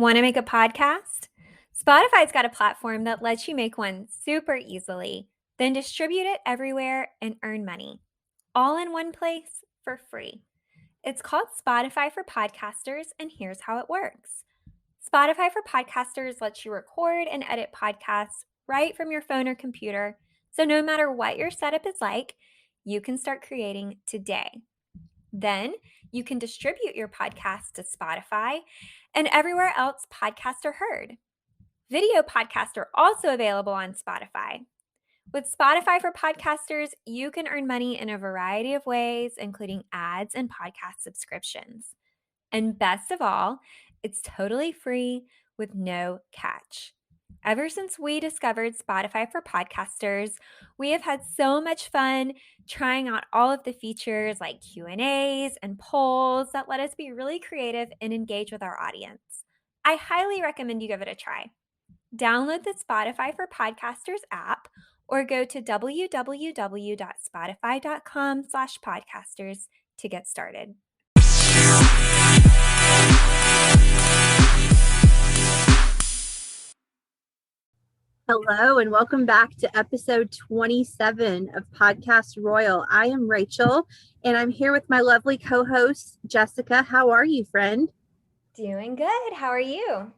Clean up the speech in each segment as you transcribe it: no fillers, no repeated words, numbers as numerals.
Want to make a podcast? Spotify's got a platform that lets you make one super easily, then distribute it everywhere and earn money, all in one place for free. It's called Spotify for Podcasters, and here's how it works. Spotify for Podcasters lets you record and edit podcasts right from your phone or computer, so no matter what your setup is like, you can start creating today. Then you can distribute your podcast to Spotify and everywhere else podcasts are heard. Video podcasts are also available on Spotify. With Spotify for Podcasters, you can earn money in a variety of ways, including ads and podcast subscriptions. And best of all, it's totally free with no catch. Ever since we discovered Spotify for Podcasters, we have had so much fun trying out all of the features like Q&As and polls that let us be really creative and engage with our audience. I highly recommend you give it a try. Download the Spotify for Podcasters app or go to www.spotify.com/podcasters to get started. Hello, and welcome back to episode 27 of Podcast Royal. I am Rachel, and I'm here with my lovely co-host, Jessica. How are you, friend? Doing good. How are you?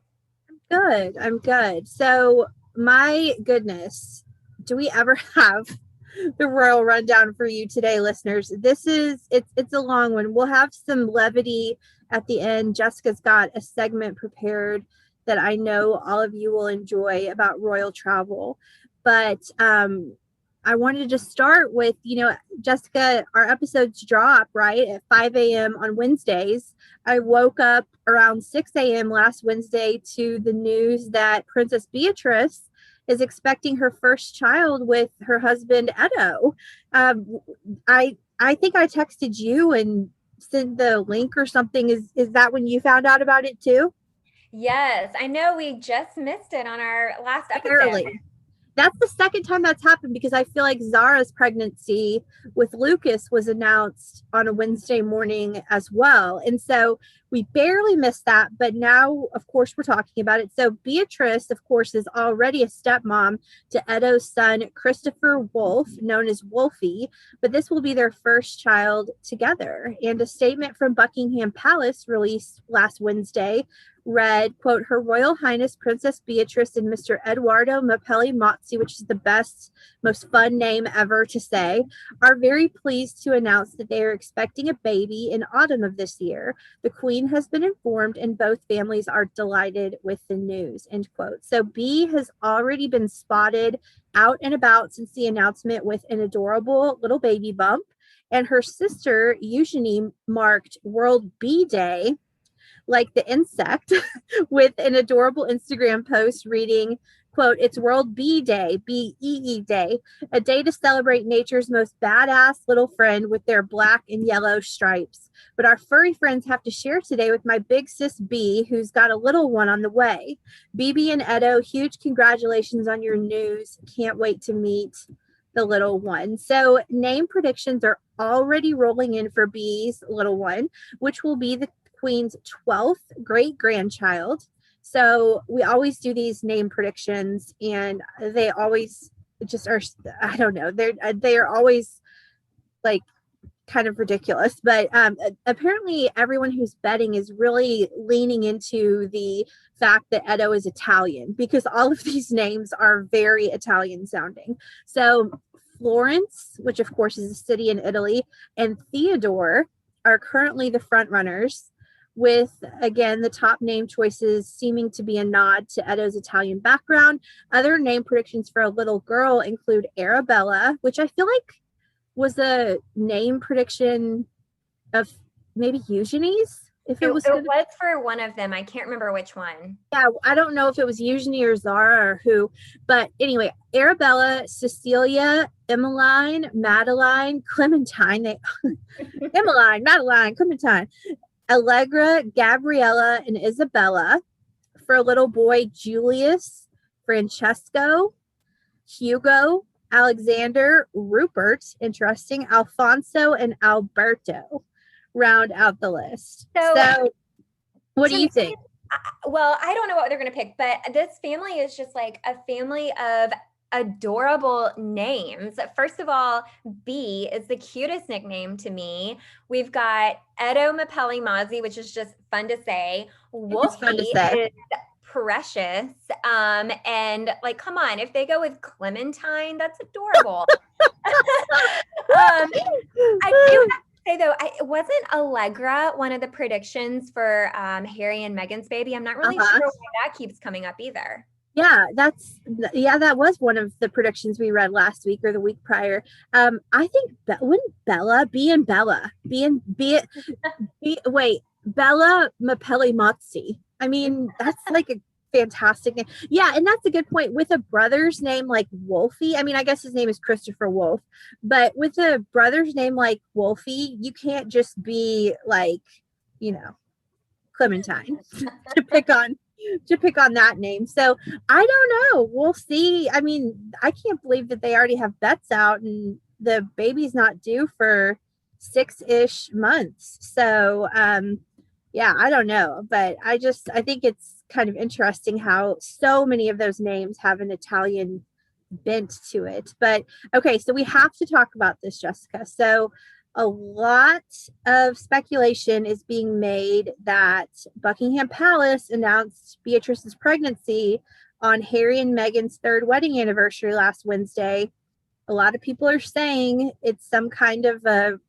I'm good. So, my goodness, do we ever have the royal rundown for you today, listeners? It's a long one. We'll have some levity at the end. Jessica's got a segment prepared that I know all of you will enjoy about royal travel. But I wanted to just start with, Jessica, our episodes drop, right, at 5 a.m. on Wednesdays. I woke up around 6 a.m. last Wednesday to the news that Princess Beatrice is expecting her first child with her husband, Edo. I think I texted you and sent the link or something. Is that when you found out about it too? Yes, I know we just missed it on our last episode. Barely. That's the second time that's happened because I feel like Zara's pregnancy with Lucas was announced on a Wednesday morning as well. And so we barely missed that. But now, of course, we're talking about it. So Beatrice, of course, is already a stepmom to Edo's son, Christopher Wolf, known as Wolfie. But this will be their first child together. And a statement from Buckingham Palace released last Wednesday read, quote, Her Royal Highness Princess Beatrice and Mr. Eduardo Mapelli Mozzi, which is the best, most fun name ever to say, are very pleased to announce that they are expecting a baby in autumn of this year. The Queen has been informed and both families are delighted with the news, end quote. So B has already been spotted out and about since the announcement with an adorable little baby bump. And her sister, Eugenie, marked World Bee Day, like the insect, with an adorable Instagram post reading, quote, It's World Bee Day, B-E-E Day, a day to celebrate nature's most badass little friend with their black and yellow stripes. But our furry friends have to share today with my big sis Bee, who's got a little one on the way. BB and Edo, huge congratulations on your news. Can't wait to meet the little one. So name predictions are already rolling in for Bee's little one, which will be the Queen's 12th great-grandchild. So we always do these name predictions and they always just are, I don't know, they are always like kind of ridiculous, but apparently everyone who's betting is really leaning into the fact that Edo is Italian because all of these names are very Italian sounding. So Florence, which of course is a city in Italy, and Theodore are currently the front runners, with, again, the top name choices seeming to be a nod to Edo's Italian background. Other name predictions for a little girl include Arabella, which I feel like was a name prediction of maybe Eugenie's. If it was for one of them. I can't remember which one. Yeah, I don't know if it was Eugenie or Zara or who. But anyway, Arabella, Cecilia, Emmeline, Madeline, Clementine. Emmeline, Madeline, Clementine. Allegra, Gabriella, and Isabella. For a little boy, Julius, Francesco, Hugo, Alexander, Rupert, interesting, Alfonso, and Alberto round out the list. So what do you think? Well, I don't know what they're going to pick, but this family is just like a family of adorable names. First of all, B is the cutest nickname to me. We've got Edo Mapelli Mozzie, which is just fun to say. It is fun to Wolfie say. is precious. And like, come on, if they go with Clementine, that's adorable. um, I do have to say though, wasn't Allegra one of the predictions for Harry and Meghan's baby? I'm not really Uh-huh. sure why that keeps coming up either. Yeah, that was one of the predictions we read last week or the week prior. I think wouldn't Bella be in Bella? Wait, Bella Mapelli Mozzi. I mean, that's like a fantastic name. Yeah, and that's a good point. With a brother's name like Wolfie, I mean, I guess his name is Christopher Wolf, but with a brother's name like Wolfie, you can't just be like, you know, Clementine to pick on that name. So I don't know. We'll see. I mean, I can't believe that they already have bets out and the baby's not due for 6-ish months. So yeah, I don't know. But I think it's kind of interesting how so many of those names have an Italian bent to it. But okay, so we have to talk about this, Jessica. So a lot of speculation is being made that Buckingham Palace announced Beatrice's pregnancy on Harry and Meghan's third wedding anniversary last Wednesday. A lot of people are saying it's some kind of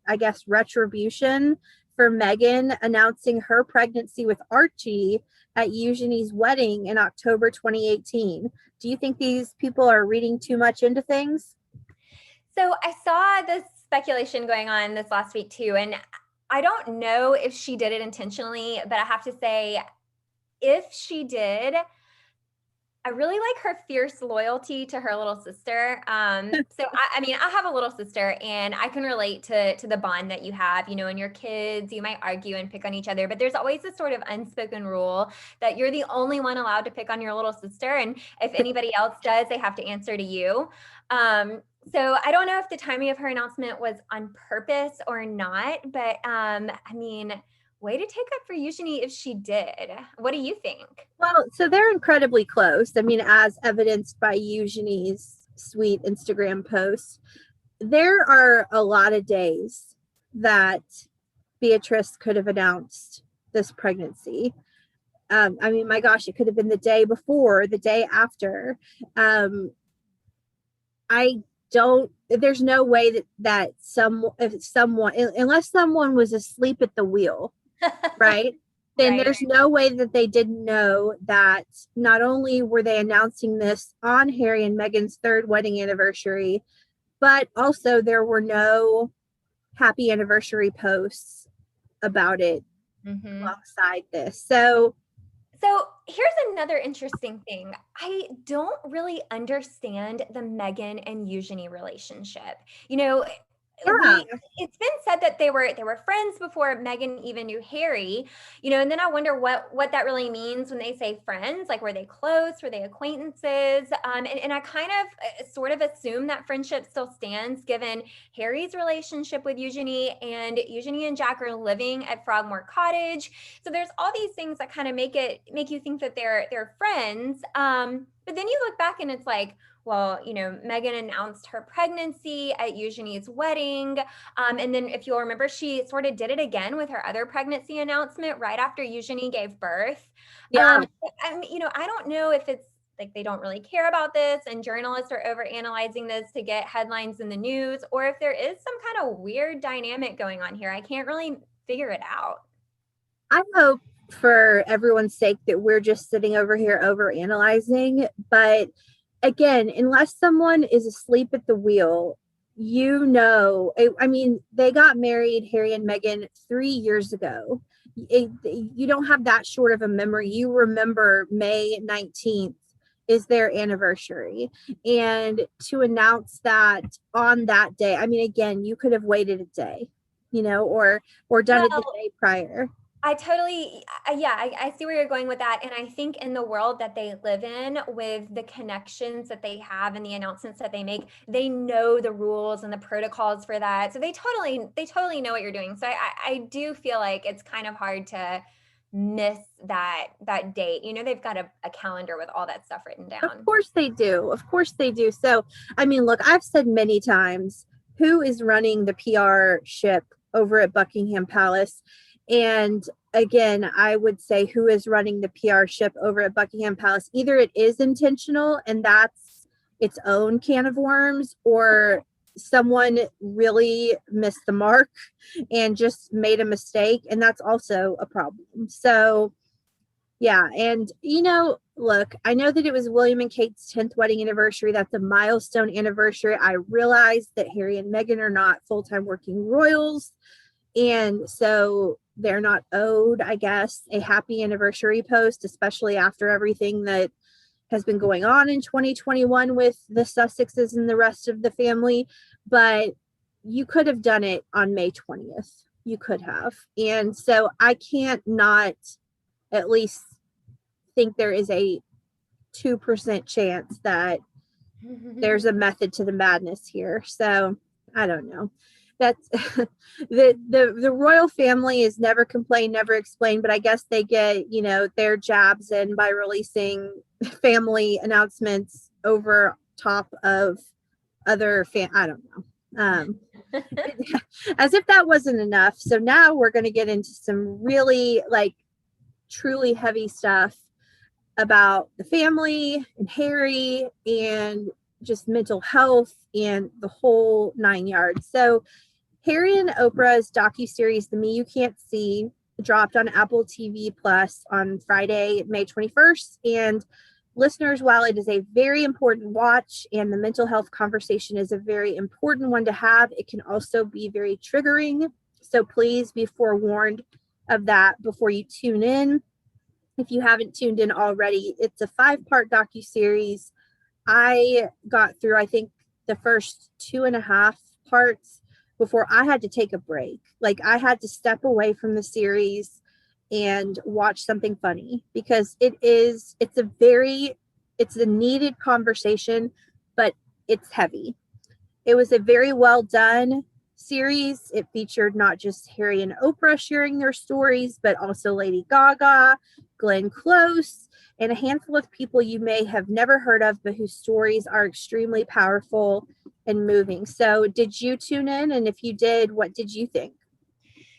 I guess, retribution for Meghan announcing her pregnancy with Archie at Eugenie's wedding in October 2018. Do you think these people are reading too much into things? So I saw this speculation going on this last week too, and I don't know if she did it intentionally, but I have to say, if she did, I really like her fierce loyalty to her little sister. I mean, I have a little sister, and I can relate to the bond that you have. You know, and your kids, you might argue and pick on each other, but there's always this sort of unspoken rule that you're the only one allowed to pick on your little sister, and if anybody else does, they have to answer to you. So I don't know if the timing of her announcement was on purpose or not, but I mean, way to take up for Eugenie if she did. What do you think? Well, so they're incredibly close. I mean, as evidenced by Eugenie's sweet Instagram post, there are a lot of days that Beatrice could have announced this pregnancy. I mean, my gosh, it could have been the day before, the day after. Um, I don't. There's no way if someone, unless someone was asleep at the wheel, right? Then Right. there's no way that they didn't know that not only were they announcing this on Harry and Meghan's third wedding anniversary, but also there were no happy anniversary posts about it Mm-hmm. alongside this. So, So here's another interesting thing. I don't really understand the Megan and Eugenie relationship. You know, yeah, we it's been said that they were friends before Megan even knew Harry, you know, and then I wonder what that really means when they say friends. Like, were they close? Were they acquaintances? And I kind of sort of assume that friendship still stands given Harry's relationship with Eugenie, and Eugenie and Jack are living at Frogmore Cottage. So there's all these things that kind of make you think that they're friends. But then you look back and it's like, well, you know, Megan announced her pregnancy at Eugenie's wedding. And then, if you'll remember, she sort of did it again with her other pregnancy announcement right after Eugenie gave birth. yeah, You know, I don't know if it's like they don't really care about this and journalists are over analyzing this to get headlines in the news, or if there is some kind of weird dynamic going on here. I can't really figure it out. I hope for everyone's sake that we're just sitting over here over analyzing. But again, unless someone is asleep at the wheel, I mean, they got married, Harry and Meghan, 3 years ago. You don't have that short of a memory. You remember May 19th is their anniversary. And to announce that on that day, I mean, again, you could have waited a day, or done it the Well, day prior. I totally, yeah, I see where you're going with that. And I think in the world that they live in, with the connections that they have and the announcements that they make, they know the rules and the protocols for that. So they totally know what you're doing. So I do feel like it's kind of hard to miss that date. You know, they've got a calendar with all that stuff written Of down. course they do. Of course they do. So, I mean, look, I've said many times who is running the PR ship over at Buckingham Palace. And again, I would say who is running the PR ship over at Buckingham Palace. Either it is intentional and that's its own can of worms, or someone really missed the mark and just made a mistake. And that's also a problem. So, yeah. And, look, I know that it was William and Kate's 10th wedding anniversary. That's a milestone anniversary. I realize that Harry and Meghan are not full time working royals. And so they're not owed, I guess, a happy anniversary post, especially after everything that has been going on in 2021 with the Sussexes and the rest of the family. But you could have done it on May 20th. You could have. And so I can't not at least think there is a 2% chance that there's a method to the madness here. So I don't know. That's the royal family is never complained, never explained, but I guess they get, their jabs in by releasing family announcements over top of other I don't know. As if that wasn't enough. So now we're going to get into some really truly heavy stuff about the family and Harry and just mental health and the whole 9 yards. So Harry and Oprah's docuseries, The Me You Can't See, dropped on Apple TV Plus on Friday, May 21st. And listeners, while it is a very important watch and the mental health conversation is a very important one to have, it can also be very triggering. So please be forewarned of that before you tune in. If you haven't tuned in already, it's a 5-part docuseries. I got through, I think, the first 2.5 parts before I had to take a break. I had to step away from the series and watch something funny because it's a needed conversation, but it's heavy. It was a very well done series. It featured not just Harry and Oprah sharing their stories, but also Lady Gaga, Glenn Close, and a handful of people you may have never heard of, but whose stories are extremely powerful and moving. So did you tune in? And if you did, what did you think?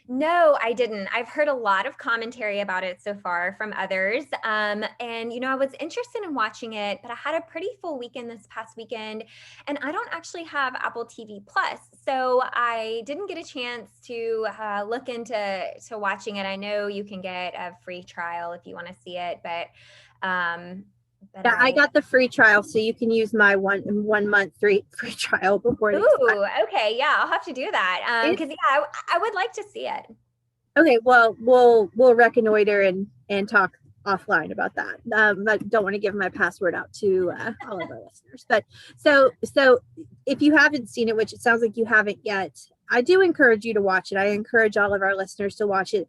No, I didn't. I've heard a lot of commentary about it so far from others. And, I was interested in watching it, but I had a pretty full weekend this past weekend, and I don't actually have Apple TV Plus. So I didn't get a chance to look into watching it. I know you can get a free trial if you want to see it, um, but Yeah, I got the free trial, so you can use my 1 month free trial before it expires. Ooh, okay, yeah, I'll have to do that. Because I would like to see it. Okay, well, we'll reconnoiter and talk offline about that. I don't want to give my password out to all of our listeners. But so if you haven't seen it, which it sounds like you haven't yet, I do encourage you to watch it. I encourage all of our listeners to watch it.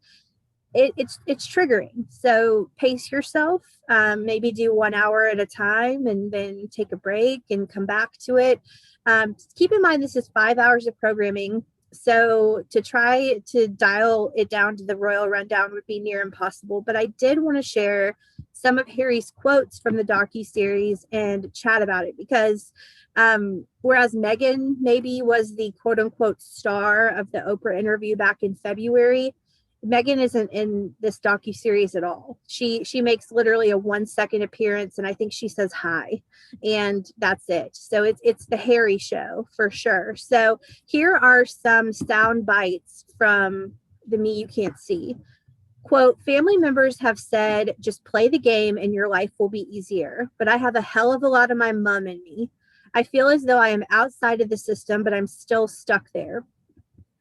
It's triggering. So pace yourself. Maybe do 1 hour at a time and then take a break and come back to it. Keep in mind, this is 5 hours of programming. So to try to dial it down to the royal rundown would be near impossible. But I did want to share some of Harry's quotes from the docuseries and chat about it because whereas Meghan maybe was the quote unquote star of the Oprah interview back in February, Meghan isn't in this docuseries at all. She makes literally a 1-second appearance, and I think she says hi, and that's it. So it's the Harry show for sure. So here are some sound bites from The Me You Can't See. Quote, family members have said, just play the game and your life will be easier. But I have a hell of a lot of my mom in me. I feel as though I am outside of the system, but I'm still stuck there.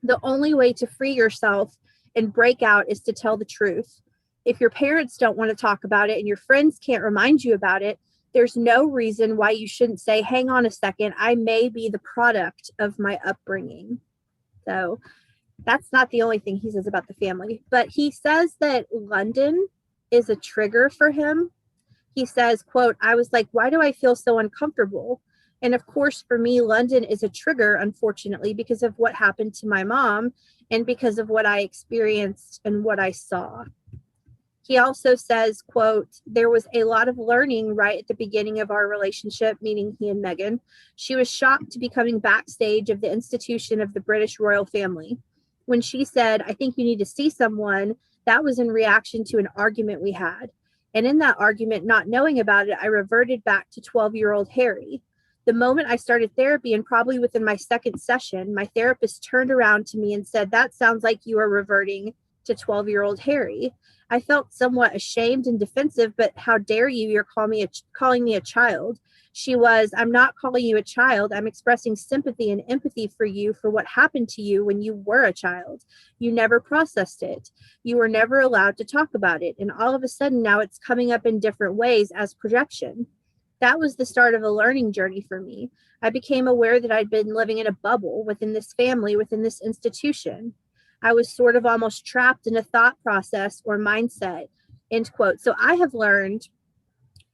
The only way to free yourself and break out is to tell the truth. If your parents don't want to talk about it and your friends can't remind you about it, there's no reason why you shouldn't say, hang on a second, I may be the product of my upbringing. So that's not the only thing he says about the family, but he says that London is a trigger for him. He says, quote, I was like, why do I feel so uncomfortable? And of course, for me, London is a trigger, unfortunately, because of what happened to my mom and because of what I experienced and what I saw. He also says, quote, there was a lot of learning right at the beginning of our relationship, meaning he and Meghan. She was shocked to be coming backstage of the institution of the British royal family. When she said, I think you need to see someone, that was in reaction to an argument we had. And in that argument, not knowing about it, I reverted back to 12-year-old Harry. The moment I started therapy, and probably within my second session, my therapist turned around to me and said, that sounds like you are reverting to 12-year-old Harry. I felt somewhat ashamed and defensive, but how dare you? You're calling me a child. She was, I'm not calling you a child. I'm expressing sympathy and empathy for you for what happened to you when you were a child. You never processed it. You were never allowed to talk about it. And all of a sudden now it's coming up in different ways as projection. That was the start of a learning journey for me. I became aware that I'd been living in a bubble within this family, within this institution. I was sort of almost trapped in a thought process or mindset, end quote. So I have learned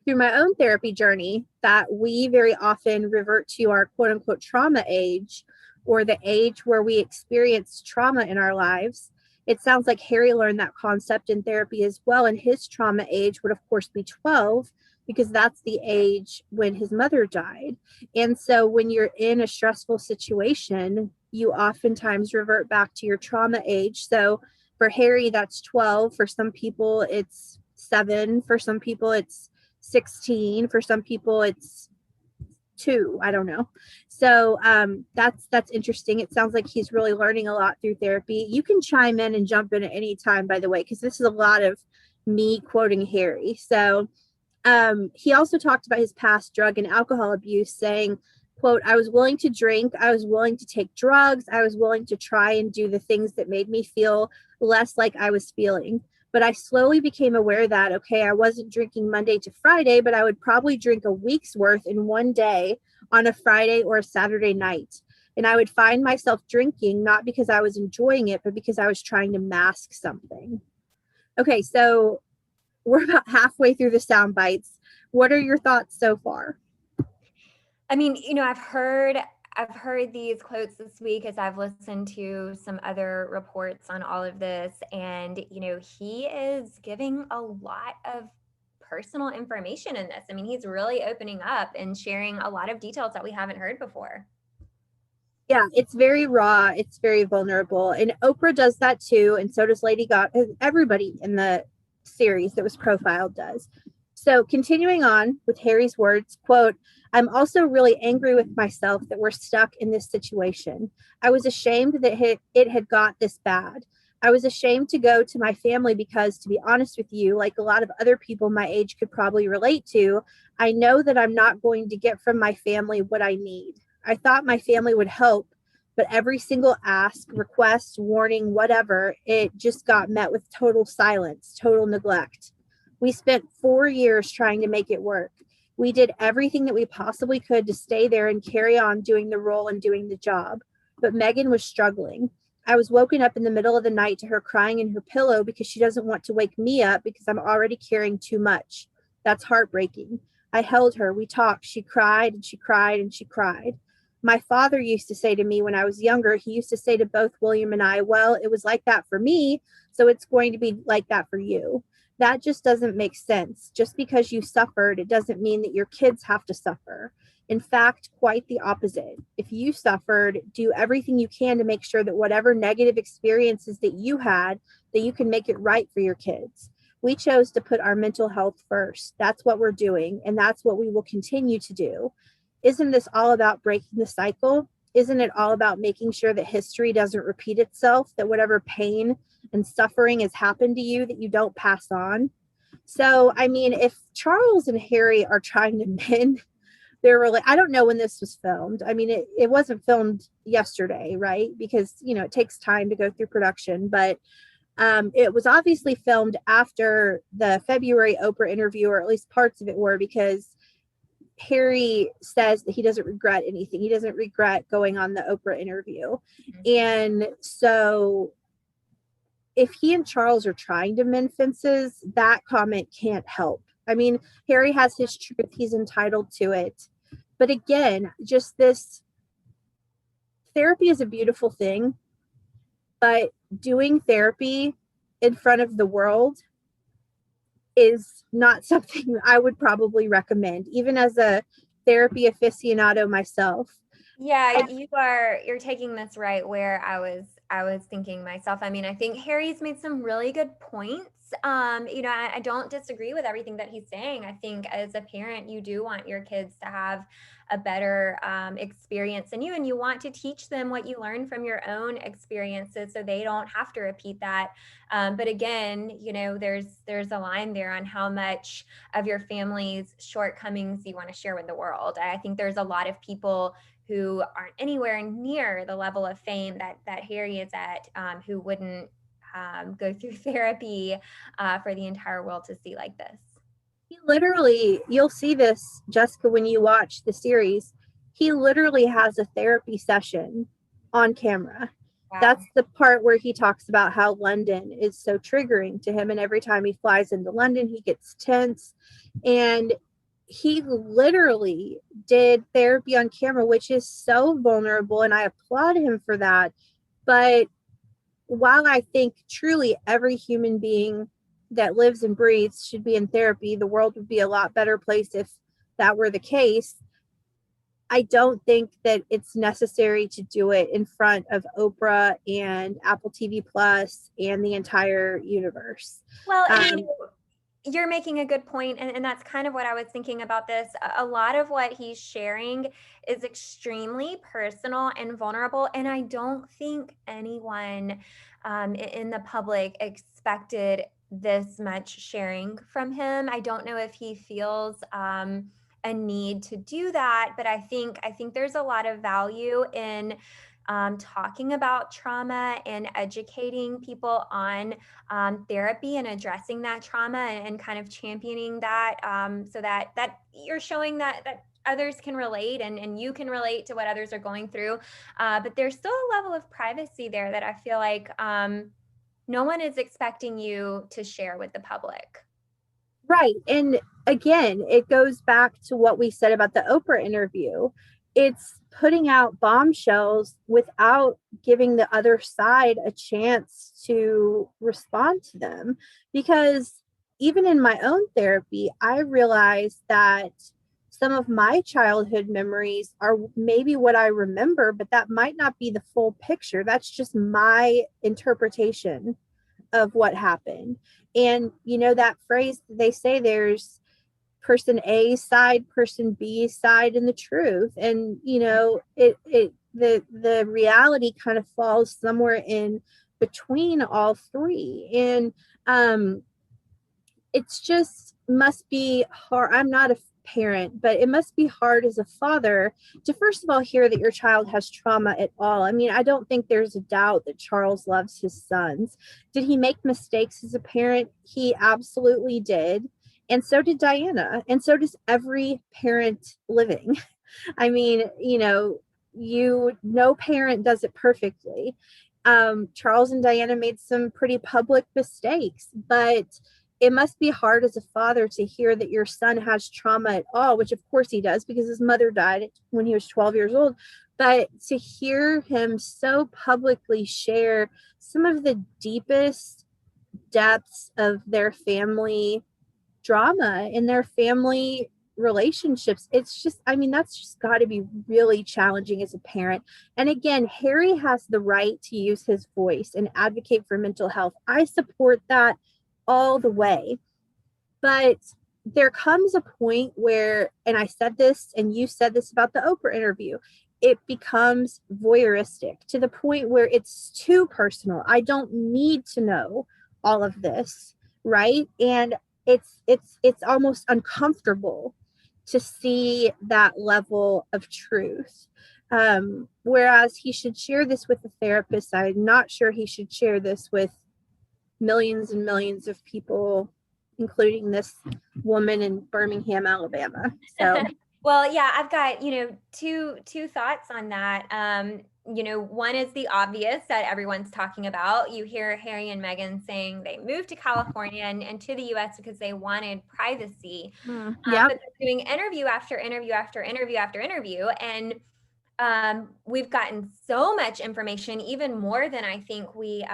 through my own therapy journey that we very often revert to our quote unquote trauma age, or the age where we experienced trauma in our lives. It sounds like Harry learned that concept in therapy as well. And his trauma age would, of course, be 12, because that's the age when his mother died. And so when you're in a stressful situation, you oftentimes revert back to your trauma age. So for Harry, that's 12. For some people, it's 7. For some people, it's 16. For some people, it's 2. I don't know. So that's interesting. It sounds like he's really learning a lot through therapy. You can chime in and jump in at any time, by the way, because this is a lot of me quoting Harry. So he also talked about his past drug and alcohol abuse, saying, quote, I was willing to drink, I was willing to take drugs, I was willing to try and do the things that made me feel less like I was feeling. But I slowly became aware that, okay, I wasn't drinking Monday to Friday, but I would probably drink a week's worth in one day on a Friday or a Saturday night. And I would find myself drinking, not because I was enjoying it, but because I was trying to mask something. Okay, so we're about halfway through the sound bites. What are your thoughts so far? I mean, I've heard these quotes this week as I've listened to some other reports on all of this, and he is giving a lot of personal information in this. I mean, he's really opening up and sharing a lot of details that we haven't heard before. Yeah, it's very raw. It's very vulnerable. And Oprah does that too. And so does Lady Gaga. Everybody in the series that was profiled does. So continuing on with Harry's words, quote, I'm also really angry with myself that we're stuck in this situation. I was ashamed that it had got this bad. I was ashamed to go to my family because, to be honest with you, like a lot of other people my age could probably relate to, I know that I'm not going to get from my family what I need. I thought my family would help, but every single ask, request, warning, whatever, it just got met with total silence, total neglect. We spent 4 years trying to make it work. We did everything that we possibly could to stay there and carry on doing the role and doing the job. But Meghan was struggling. I was woken up in the middle of the night to her crying in her pillow because she doesn't want to wake me up because I'm already carrying too much. That's heartbreaking. I held her. We talked. She cried and she cried and she cried. My father used to say to me when I was younger, he used to say to both William and I, well, it was like that for me, so it's going to be like that for you. That just doesn't make sense. Just because you suffered, it doesn't mean that your kids have to suffer. In fact, quite the opposite. If you suffered, do everything you can to make sure that whatever negative experiences that you had, that you can make it right for your kids. We chose to put our mental health first. That's what we're doing, and that's what we will continue to do. Isn't this all about breaking the cycle? Isn't it all about making sure that history doesn't repeat itself, that whatever pain and suffering has happened to you, that you don't pass on? So, I mean, if Charles and Harry are trying to mend their I don't know when this was filmed. I mean, it wasn't filmed yesterday, right? Because, it takes time to go through production, but it was obviously filmed after the February Oprah interview, or at least parts of it were, because Harry says that he doesn't regret anything. He doesn't regret going on the Oprah interview. And so if he and Charles are trying to mend fences, that comment can't help. I mean, Harry has his truth. He's entitled to it. But again, just this therapy is a beautiful thing, but doing therapy in front of the world is not something I would probably recommend, even as a therapy aficionado myself. Yeah, you're taking this right where I was thinking myself. I mean, I think Harry's made some really good points. I don't disagree with everything that he's saying. I think as a parent, you do want your kids to have a better experience than you, and you want to teach them what you learn from your own experiences so they don't have to repeat that. But again, there's a line there on how much of your family's shortcomings you want to share with the world. I think there's a lot of people who aren't anywhere near the level of fame that Harry is at, who wouldn't go through therapy for the entire world to see like this. He literally, you'll see this, Jessica, when you watch the series. He literally has a therapy session on camera. Wow. That's the part where he talks about how London is so triggering to him. And every time he flies into London, he gets tense. And he literally did therapy on camera, which is so vulnerable. And I applaud him for that. But while I think truly every human being that lives and breathes should be in therapy, the world would be a lot better place if that were the case. I don't think that it's necessary to do it in front of Oprah and Apple TV Plus and the entire universe. Well, and Um, you're making a good point, and that's kind of what I was thinking about this. A lot of what he's sharing is extremely personal and vulnerable, and I don't think anyone in the public expected this much sharing from him. I don't know if he feels a need to do that, but I think there's a lot of value in talking about trauma and educating people on therapy and addressing that trauma, and kind of championing that, so that you're showing that others can relate, and you can relate to what others are going through. But there's still a level of privacy there that I feel like no one is expecting you to share with the public. Right. And again, it goes back to what we said about the Oprah interview. It's putting out bombshells without giving the other side a chance to respond to them. Because even in my own therapy, I realized that some of my childhood memories are maybe what I remember, but that might not be the full picture. That's just my interpretation of what happened. And you know that phrase they say, there's person A side, person B side, and the truth. And the reality kind of falls somewhere in between all three. And it's just must be hard. I'm not a parent, but it must be hard as a father to first of all hear that your child has trauma at all. I mean, I don't think there's a doubt that Charles loves his sons. Did he make mistakes as a parent? He absolutely did. And so did Diana. And so does every parent living. I mean, no parent does it perfectly. Charles and Diana made some pretty public mistakes, but it must be hard as a father to hear that your son has trauma at all, which of course he does because his mother died when he was 12 years old. But to hear him so publicly share some of the deepest depths of their family drama in their family relationships, it's just, I mean, that's just got to be really challenging as a parent. And again, Harry has the right to use his voice and advocate for mental health. I support that all the way. But there comes a point where, and I said this and you said this about the Oprah interview, it becomes voyeuristic to the point where it's too personal. I don't need to know all of this, right? And it's almost uncomfortable to see that level of truth. Whereas he should share this with a therapist, I'm not sure he should share this with millions and millions of people, including this woman in Birmingham, Alabama. So, Well, yeah, I've got, two thoughts on that. One is the obvious that everyone's talking about. You hear Harry and Meghan saying they moved to California and to the US because they wanted privacy. yeah, But they're doing interview after interview after interview after interview. And we've gotten so much information, even more than I think we,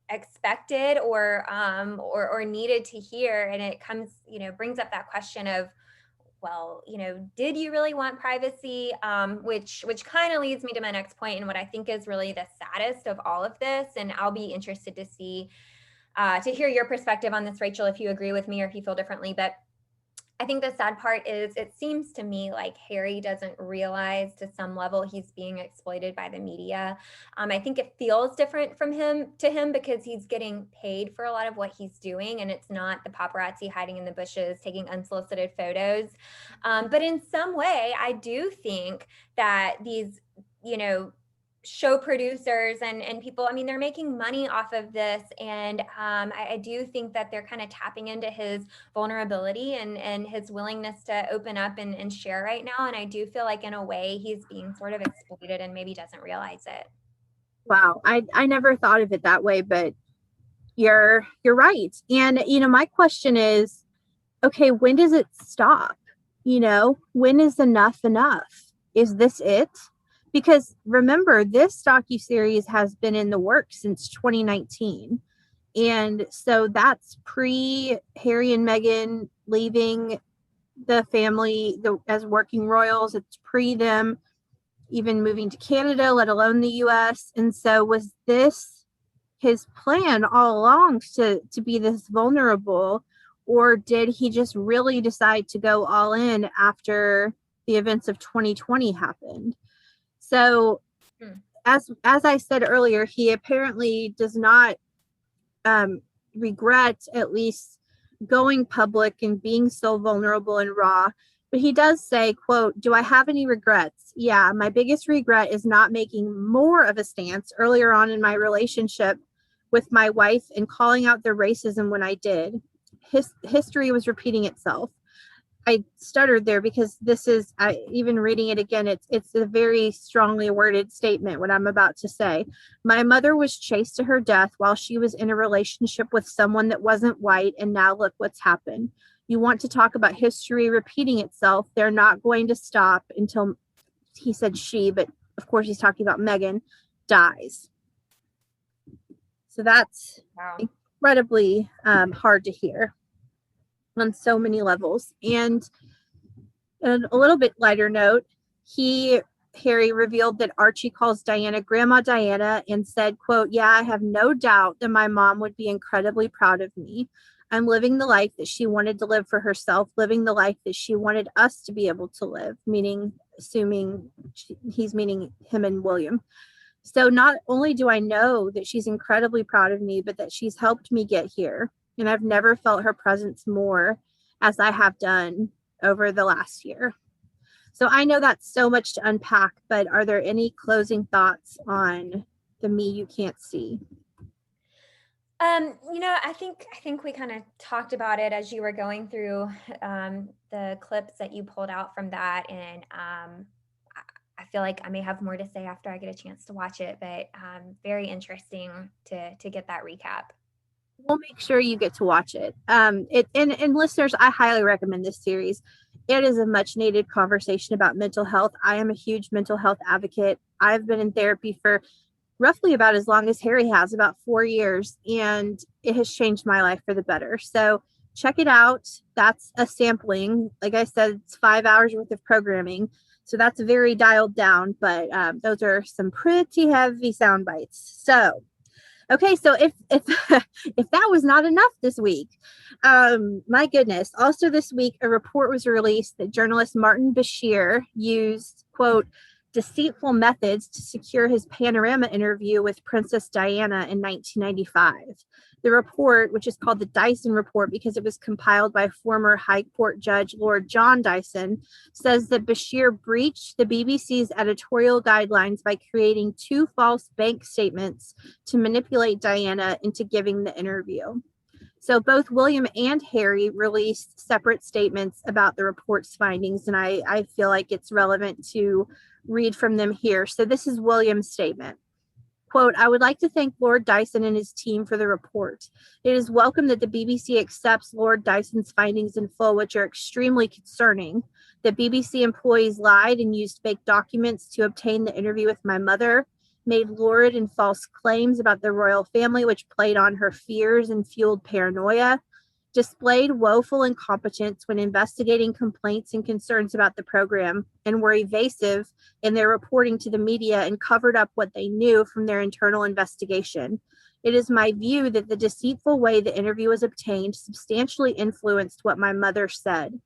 expected or needed to hear. And it comes, brings up that question of, well, did you really want privacy? Which kind of leads me to my next point and what I think is really the saddest of all of this. And I'll be interested to see, to hear your perspective on this, Rachel, if you agree with me or if you feel differently. But I think the sad part is it seems to me like Harry doesn't realize to some level he's being exploited by the media. I think it feels different from him to him because he's getting paid for a lot of what he's doing, and it's not the paparazzi hiding in the bushes taking unsolicited photos. But in some way, I do think that these, you know, show producers and people, I mean, they're making money off of this, and I do think that they're kind of tapping into his vulnerability and his willingness to open up and share right now. And I do feel like in a way he's being sort of exploited and maybe doesn't realize it. Wow, I never thought of it that way, but you're right. And my question is, okay, when does it stop? When is enough enough? Is this it? Because remember, this docuseries has been in the works since 2019. And so that's pre Harry and Meghan leaving the family as working royals. It's pre them even moving to Canada, let alone the US. And so was this his plan all along to be this vulnerable, or did he just really decide to go all in after the events of 2020 happened? So as I said earlier, he apparently does not regret at least going public and being so vulnerable and raw. But he does say, quote, "Do I have any regrets? Yeah, my biggest regret is not making more of a stance earlier on in my relationship with my wife and calling out their racism when I did. History was repeating itself." I stuttered there because even reading it again, it's a very strongly worded statement, what I'm about to say. "My mother was chased to her death while she was in a relationship with someone that wasn't white, and now look what's happened. You want to talk about history repeating itself? They're not going to stop until," he said she, but of course he's talking about Meghan, "dies." So that's incredibly hard to hear on so many levels. And on a little bit lighter note, Harry revealed that Archie calls Diana Grandma Diana and said, quote, "Yeah, I have no doubt that my mom would be incredibly proud of me. I'm living the life that she wanted to live for herself, living the life that she wanted us to be able to live," he's meaning him and William. "So not only do I know that she's incredibly proud of me, but that she's helped me get here. And I've never felt her presence more as I have done over the last year." So I know that's so much to unpack, but are there any closing thoughts on the me you can't see? I think we kind of talked about it as you were going through the clips that you pulled out from that, and I feel like I may have more to say after I get a chance to watch it, but very interesting to get that recap. We'll make sure you get to watch it. And listeners, I highly recommend this series. It is a much needed conversation about mental health. I am a huge mental health advocate. I've been in therapy for roughly about as long as Harry has, about 4 years, and it has changed my life for the better. So check it out. That's a sampling. Like I said, it's 5 hours worth of programming. So that's very dialed down, but those are some pretty heavy sound bites. So okay, so if if that was not enough this week, my goodness. Also this week, a report was released that journalist Martin Bashir used, quote, "deceitful methods to secure his panorama interview with Princess Diana in 1995. The report, which is called the Dyson Report because it was compiled by former High Court Judge Lord John Dyson, says that Bashir breached the BBC's editorial guidelines by creating two false bank statements to manipulate Diana into giving the interview." So both William and Harry released separate statements about the report's findings, and I feel like it's relevant to read from them here. So this is William's statement. Quote, "I would like to thank Lord Dyson and his team for the report. It is welcome that the BBC accepts Lord Dyson's findings in full, which are extremely concerning. The BBC employees lied and used fake documents to obtain the interview with my mother. made lurid and false claims about the royal family, which played on her fears and fueled paranoia, displayed woeful incompetence when investigating complaints and concerns about the program, and were evasive in their reporting to the media and covered up what they knew from their internal investigation. It is my view that the deceitful way the interview was obtained substantially influenced what my mother said.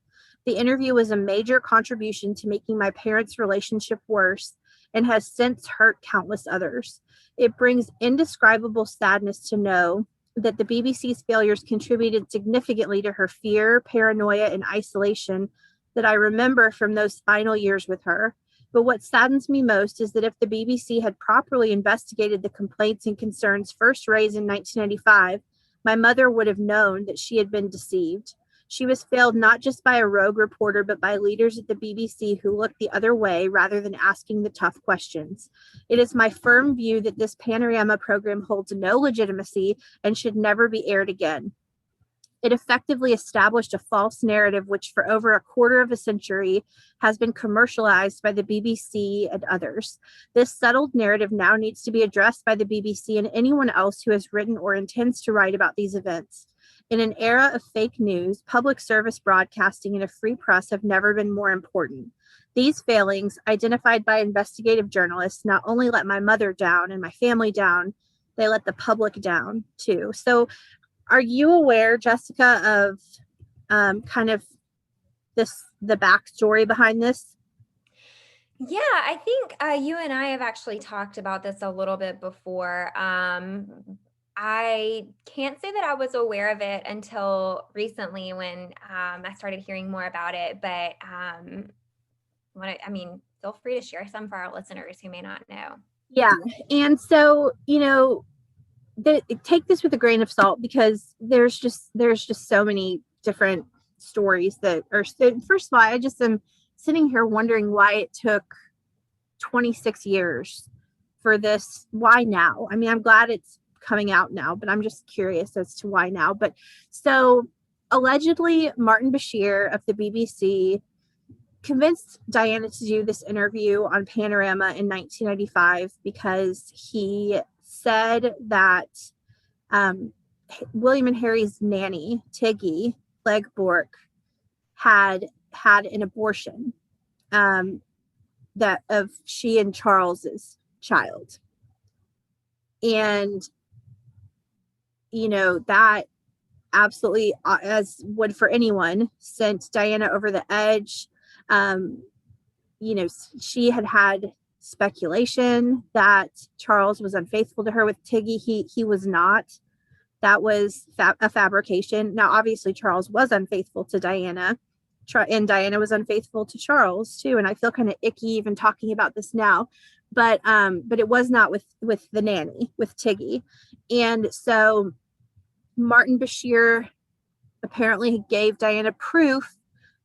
The interview was a major contribution to making my parents' relationship worse and has since hurt countless others. It brings indescribable sadness to know that the BBC's failures contributed significantly to her fear, paranoia, and isolation that I remember from those final years with her. But what saddens me most is that if the BBC had properly investigated the complaints and concerns first raised in 1995, my mother would have known that she had been deceived. She was failed not just by a rogue reporter, but by leaders at the BBC who looked the other way rather than asking the tough questions. It is my firm view that this panorama program holds no legitimacy and should never be aired again. It effectively established a false narrative which for over a quarter of a century has been commercialized by the BBC and others. This settled narrative now needs to be addressed by the BBC and anyone else who has written or intends to write about these events. In an era of fake news, public service broadcasting and a free press have never been more important. These failings, identified by investigative journalists, not only let my mother down and my family down, they let the public down too. So are you aware, Jessica, of kind of the backstory behind this? Yeah, I think you and I have actually talked about this a little bit before. I can't say that I was aware of it until recently when I started hearing more about it. But feel free to share some for our listeners who may not know. Yeah. And so, take this with a grain of salt because there's just so many different stories that are. First of all, I just am sitting here wondering why it took 26 years for this. Why now? I mean, I'm glad it's coming out now, but I'm just curious as to why now. But so allegedly, Martin Bashir of the BBC convinced Diana to do this interview on Panorama in 1995 because he said that William and Harry's nanny, Tiggy Legborg, had an abortion that of she and Charles's child. And, that absolutely, as would for anyone, sent Diana over the edge. She had speculation that Charles was unfaithful to her with Tiggy. He was not. That was a fabrication. Now, obviously, Charles was unfaithful to Diana, and Diana was unfaithful to Charles too. And I feel kind of icky even talking about this now, but it was not with the nanny, with Tiggy. And so Martin Bashir apparently gave Diana proof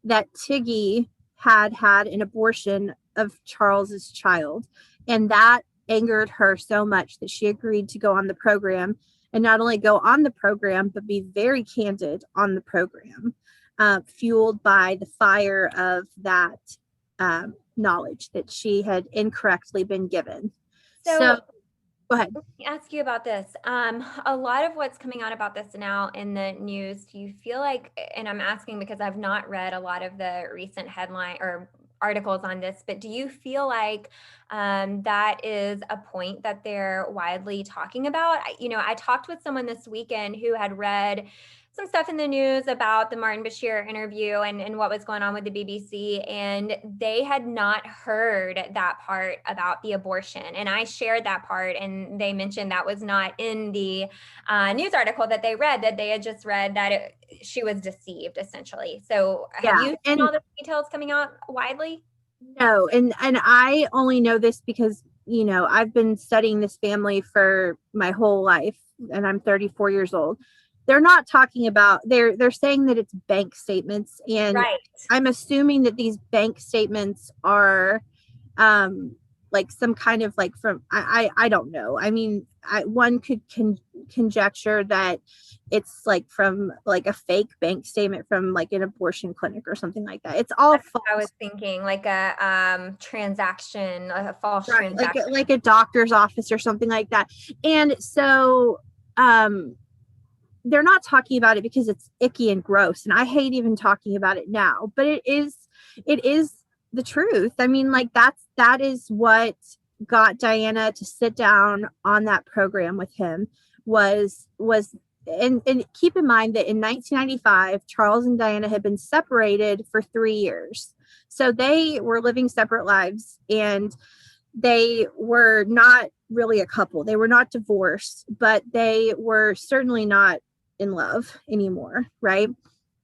that Tiggy had an abortion of Charles's child, and that angered her so much that she agreed to go on the program, and not only go on the program but be very candid on the program, fueled by the fire of that knowledge that she had incorrectly been given. So go ahead. Let me ask you about this. A lot of what's coming out about this now in the news, do you feel like, and I'm asking because I've not read a lot of the recent headline or articles on this, but do you feel like that is a point that they're widely talking about? I talked with someone this weekend who had read some stuff in the news about the Martin Bashir interview and what was going on with the BBC, and they had not heard that part about the abortion. And I shared that part, and they mentioned that was not in the news article that they read, that they had just read that she was deceived, essentially. So have you seen all the details coming out widely? No, and I only know this because, I've been studying this family for my whole life, and I'm 34 years old. They're not talking about, they're saying that it's bank statements, and right. I'm assuming that these bank statements are like some kind of like from I don't know. I mean, one could conjecture that it's like from like a fake bank statement from like an abortion clinic or something like that. It's all That's what I false. was thinking, like a transaction, a false Right, transaction. like a doctor's office or something like that. And so um they're not talking about it because it's icky and gross, and I hate even talking about it now, but it is the truth. I mean, like that is what got Diana to sit down on that program with him was and keep in mind that in 1995 Charles and Diana had been separated for 3 years, so they were living separate lives, and they were not really a couple. They were not divorced, but they were certainly not in love anymore, right?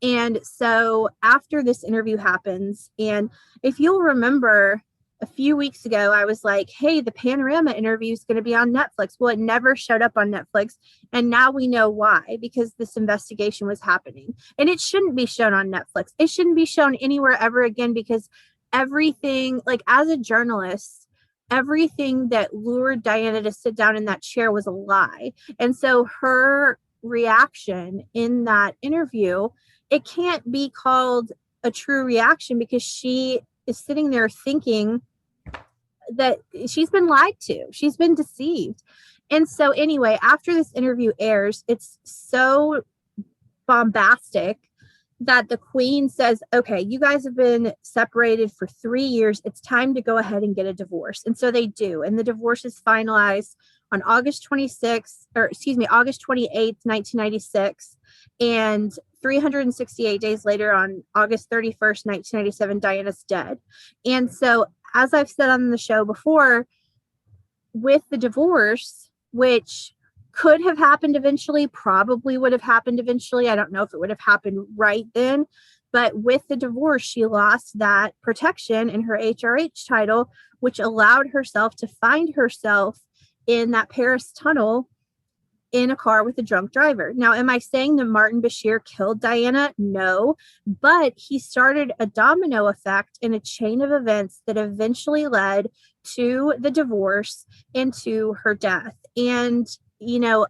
And so after this interview happens, and if you'll remember a few weeks ago, I was like, hey, the Panorama interview is going to be on Netflix. Well, it never showed up on Netflix. And now we know why, because this investigation was happening. And it shouldn't be shown on Netflix. It shouldn't be shown anywhere ever again, because everything, like as a journalist, everything that lured Diana to sit down in that chair was a lie. And so her reaction in that interview, it can't be called a true reaction, because she is sitting there thinking that she's been lied to, she's been deceived. And so anyway, after this interview airs, it's so bombastic that the queen says, okay, you guys have been separated for 3 years. It's time to go ahead and get a divorce. And so they do. And the divorce is finalized on August 26th, or excuse me, August 28th, 1996. And 368 days later, on August 31st, 1997, Diana's dead. And so, as I've said on the show before, with the divorce, which could have happened eventually, probably would have happened eventually. I don't know if it would have happened right then, but with the divorce, she lost that protection in her HRH title, which allowed herself to find herself in that Paris tunnel in a car with a drunk driver. Now, am I saying that Martin Bashir killed Diana? No, but he started a domino effect in a chain of events that eventually led to the divorce and to her death. And, you know,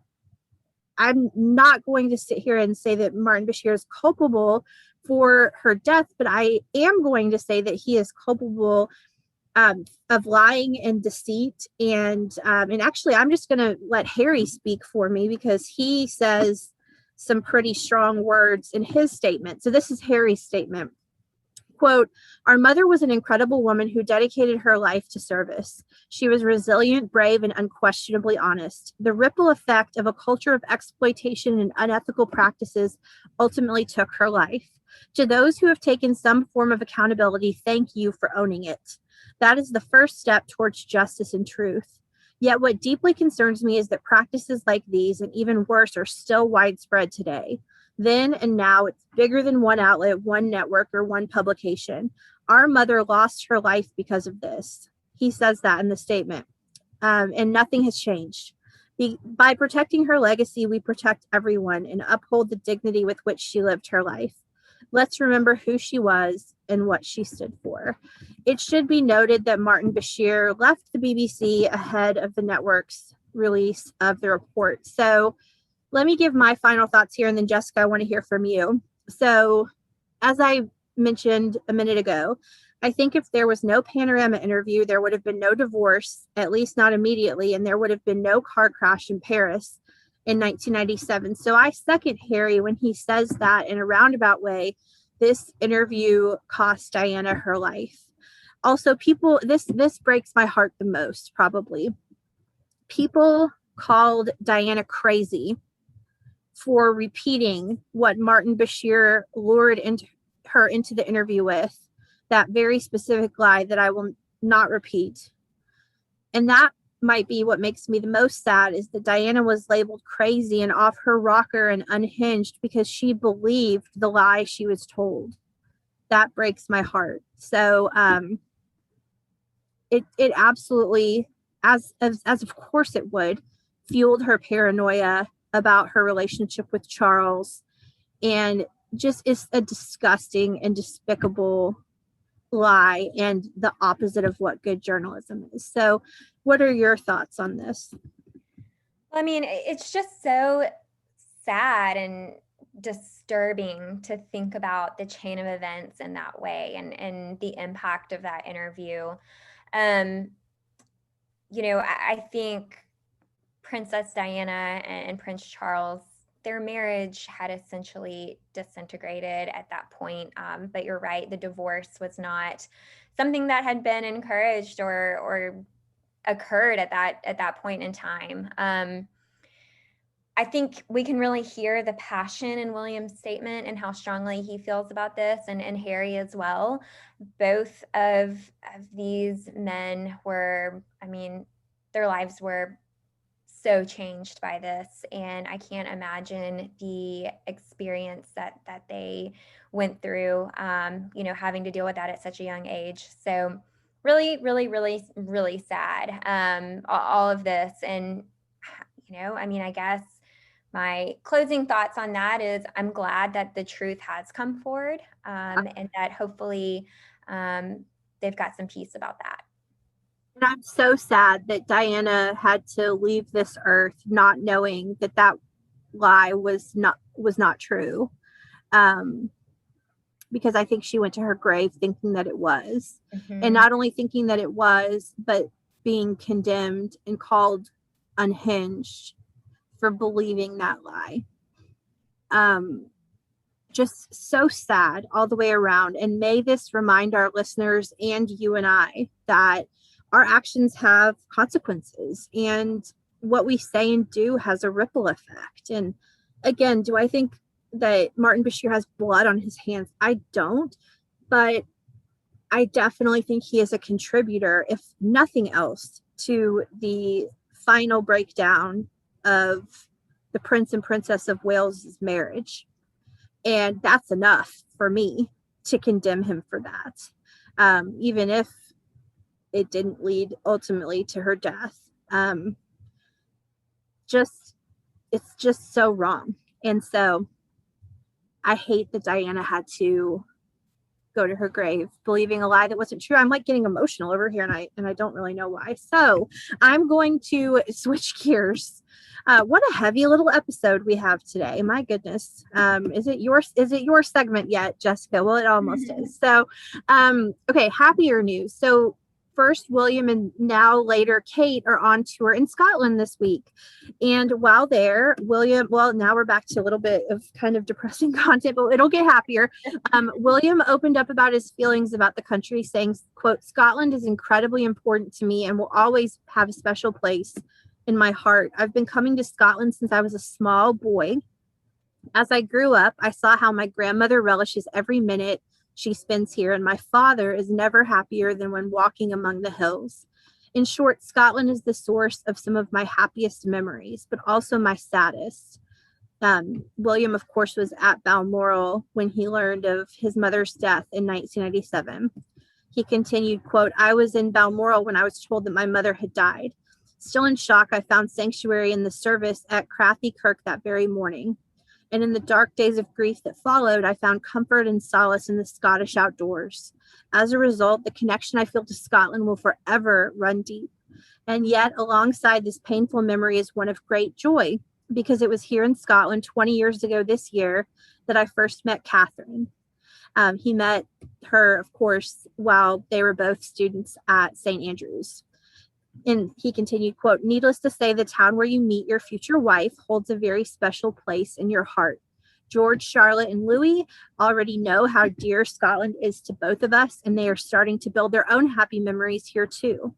I'm not going to sit here and say that Martin Bashir is culpable for her death, but I am going to say that he is culpable of lying and deceit. And actually, I'm just going to let Harry speak for me, because he says some pretty strong words in his statement. So this is Harry's statement. Quote, our mother was an incredible woman who dedicated her life to service. She was resilient, brave, and unquestionably honest. The ripple effect of a culture of exploitation and unethical practices ultimately took her life. To those who have taken some form of accountability, thank you for owning it. That is the first step towards justice and truth. Yet what deeply concerns me is that practices like these, and even worse, are still widespread today. Then and now, it's bigger than one outlet, one network, or one publication. Our mother lost her life because of this. He says that in the statement. And nothing has changed. By protecting her legacy, we protect everyone and uphold the dignity with which she lived her life. Let's remember who she was and what she stood for. It should be noted that Martin Bashir left the BBC ahead of the network's release of the report. So let me give my final thoughts here, and then Jessica, I want to hear from you. So, as I mentioned a minute ago, I think if there was no Panorama interview, there would have been no divorce, at least not immediately, and there would have been no car crash in Paris in 1997. So I second Harry when he says that in a roundabout way, this interview cost Diana her life. Also, people, this breaks my heart the most, probably. People called Diana crazy for repeating what Martin Bashir lured her into the interview with, that very specific lie that I will not repeat. And that might be what makes me the most sad, is that Diana was labeled crazy and off her rocker and unhinged because she believed the lie she was told. That breaks my heart. So it absolutely, as of course it would, fueled her paranoia about her relationship with Charles, and just is a disgusting and despicable lie and the opposite of what good journalism is. So, what are your thoughts on this? I mean, it's just so sad and disturbing to think about the chain of events in that way, and the impact of that interview. Um, I think Princess Diana and Prince Charles, their marriage had essentially disintegrated at that point. But you're right, the divorce was not something that had been encouraged or occurred at that point in time. I think we can really hear the passion in William's statement and how strongly he feels about this, and Harry as well. Both of these men were, I mean, their lives were so changed by this, and I can't imagine the experience that they went through, having to deal with that at such a young age. So really, really, really, really sad, all of this. And I mean, I guess my closing thoughts on that is I'm glad that the truth has come forward, and that hopefully they've got some peace about that. And I'm so sad that Diana had to leave this earth not knowing that that lie was not true. Um, because I think she went to her grave thinking that it was. And Mm-hmm. not only thinking that it was, but being condemned and called unhinged for believing that lie. Um, just so sad all the way around. And may this remind our listeners and you and I that our actions have consequences, and what we say and do has a ripple effect. And again, do I think that Martin Bashir has blood on his hands? I don't, but I definitely think he is a contributor, if nothing else, to the final breakdown of the Prince and Princess of Wales's marriage. And that's enough for me to condemn him for that, even if it didn't lead ultimately to her death. Just it's just so wrong. And so I hate that Diana had to go to her grave believing a lie that wasn't true. I'm like getting emotional over here, and I don't really know why. So I'm going to switch gears. What a heavy little episode we have today. My goodness. Is it your segment yet, Jessica? Well, it almost is. So okay, happier news. So first, William and now later Kate are on tour in Scotland this week. And while there, now we're back to a little bit of kind of depressing content, but it'll get happier. William opened up about his feelings about the country, saying, quote, "Scotland is incredibly important to me and will always have a special place in my heart. I've been coming to Scotland since I was a small boy. As I grew up, I saw how my grandmother relishes every minute she spends here, and my father is never happier than when walking among the hills. In short, Scotland is the source of some of my happiest memories, but also my saddest." William, of course, was at Balmoral when he learned of his mother's death in 1997. He continued, quote, "I was in Balmoral when I was told that my mother had died. Still in shock, I found sanctuary in the service at Crathie Kirk that very morning. And in the dark days of grief that followed, I found comfort and solace in the Scottish outdoors. As a result, the connection I feel to Scotland will forever run deep. And yet, alongside this painful memory is one of great joy, because it was here in Scotland 20 years ago this year that I first met Catherine." He met her, of course, while they were both students at St. Andrews. And he continued, quote, "Needless to say, the town where you meet your future wife holds a very special place in your heart. George, Charlotte, and Louis already know how dear Scotland is to both of us, and they are starting to build their own happy memories here too.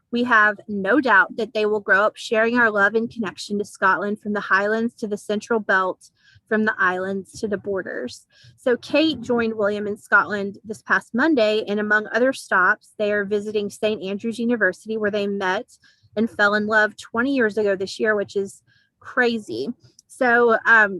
We have no doubt that they will grow up sharing our love and connection to Scotland, from the Highlands to the Central Belt, from the islands to the borders." So Kate joined William in Scotland this past Monday, and among other stops, they are visiting St. Andrews University, where they met and fell in love 20 years ago this year, which is crazy. So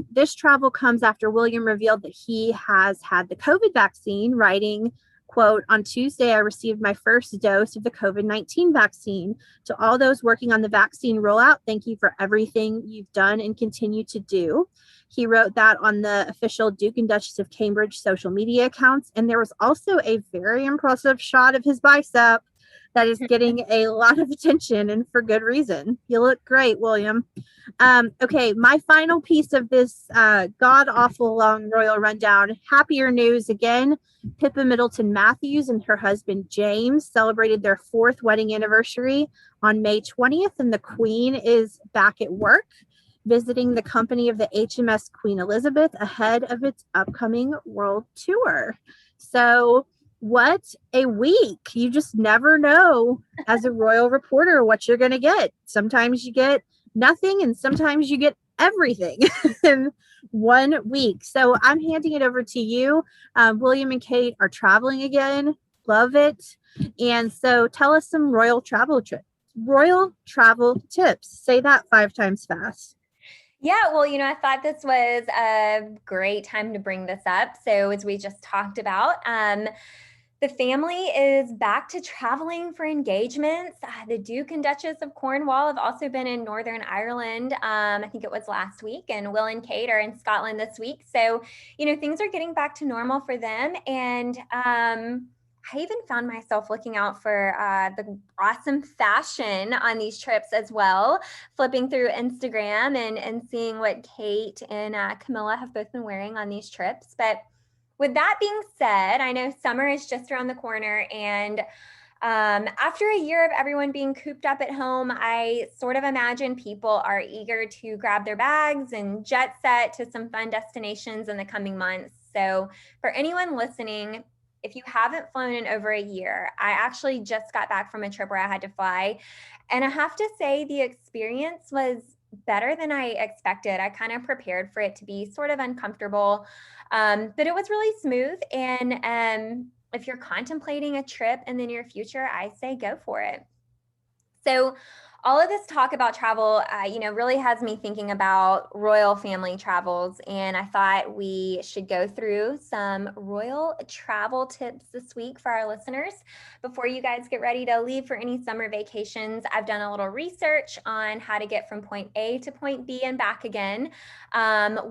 this travel comes after William revealed that he has had the COVID vaccine, writing, quote, "On Tuesday, I received my first dose of the COVID-19 vaccine. To all those working on the vaccine rollout, thank you for everything you've done and continue to do." He wrote that on the official Duke and Duchess of Cambridge social media accounts. And there was also a very impressive shot of his bicep that is getting a lot of attention, and for good reason. You look great, William. Okay, my final piece of this god awful long royal rundown. Happier news again. Pippa Middleton Matthews and her husband James celebrated their 4th wedding anniversary on May 20th, and the Queen is back at work visiting the company of the HMS Queen Elizabeth ahead of its upcoming world tour. So, what a week. You just never know as a royal reporter what you're going to get. Sometimes you get nothing, and sometimes you get everything in one week. So, I'm handing it over to you. William and Kate are traveling again. Love it. And so, tell us some royal travel tips. Say that 5 times fast. Yeah, well, I thought this was a great time to bring this up. So, as we just talked about, the family is back to traveling for engagements. The Duke and Duchess of Cornwall have also been in Northern Ireland. I think it was last week, and Will and Kate are in Scotland this week. So, things are getting back to normal for them. And I even found myself looking out for the awesome fashion on these trips as well, flipping through Instagram and seeing what Kate and Camilla have both been wearing on these trips. But with that being said, I know summer is just around the corner, and after a year of everyone being cooped up at home, I sort of imagine people are eager to grab their bags and jet set to some fun destinations in the coming months. So, for anyone listening, if you haven't flown in over a year, I actually just got back from a trip where I had to fly. And I have to say, the experience was better than I expected. I kind of prepared for it to be sort of uncomfortable, but it was really smooth. And if you're contemplating a trip in the near future, I say go for it. So, all of this talk about travel, really has me thinking about royal family travels. And I thought we should go through some royal travel tips this week for our listeners. Before you guys get ready to leave for any summer vacations, I've done a little research on how to get from point A to point B and back again,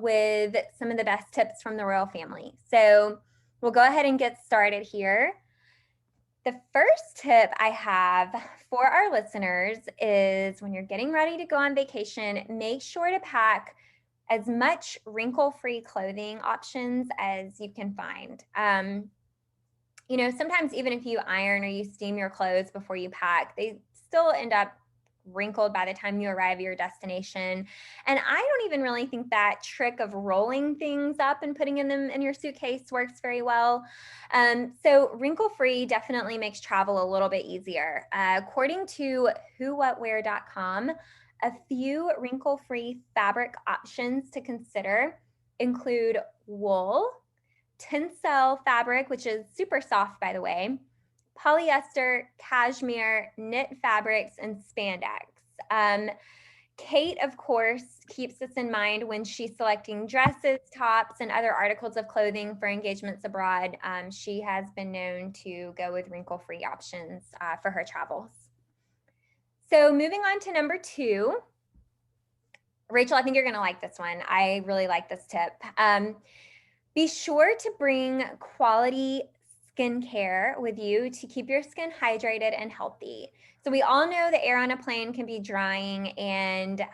with some of the best tips from the royal family. So, we'll go ahead and get started here. The first tip I have for our listeners is when you're getting ready to go on vacation, make sure to pack as much wrinkle-free clothing options as you can find. Sometimes even if you iron or you steam your clothes before you pack, they still end up wrinkled by the time you arrive at your destination. And I don't even really think that trick of rolling things up and putting them in your suitcase works very well. So wrinkle-free definitely makes travel a little bit easier. According to whowhatwear.com, a few wrinkle-free fabric options to consider include wool, tencel fabric, which is super soft, by the way, polyester, cashmere, knit fabrics, and spandex. Kate, of course, keeps this in mind when she's selecting dresses, tops, and other articles of clothing for engagements abroad. She has been known to go with wrinkle-free options for her travels. So moving on to number 2. Rachel, I think you're going to like this one. I really like this tip. Be sure to bring quality skincare with you to keep your skin hydrated and healthy. So we all know the air on a plane can be drying, and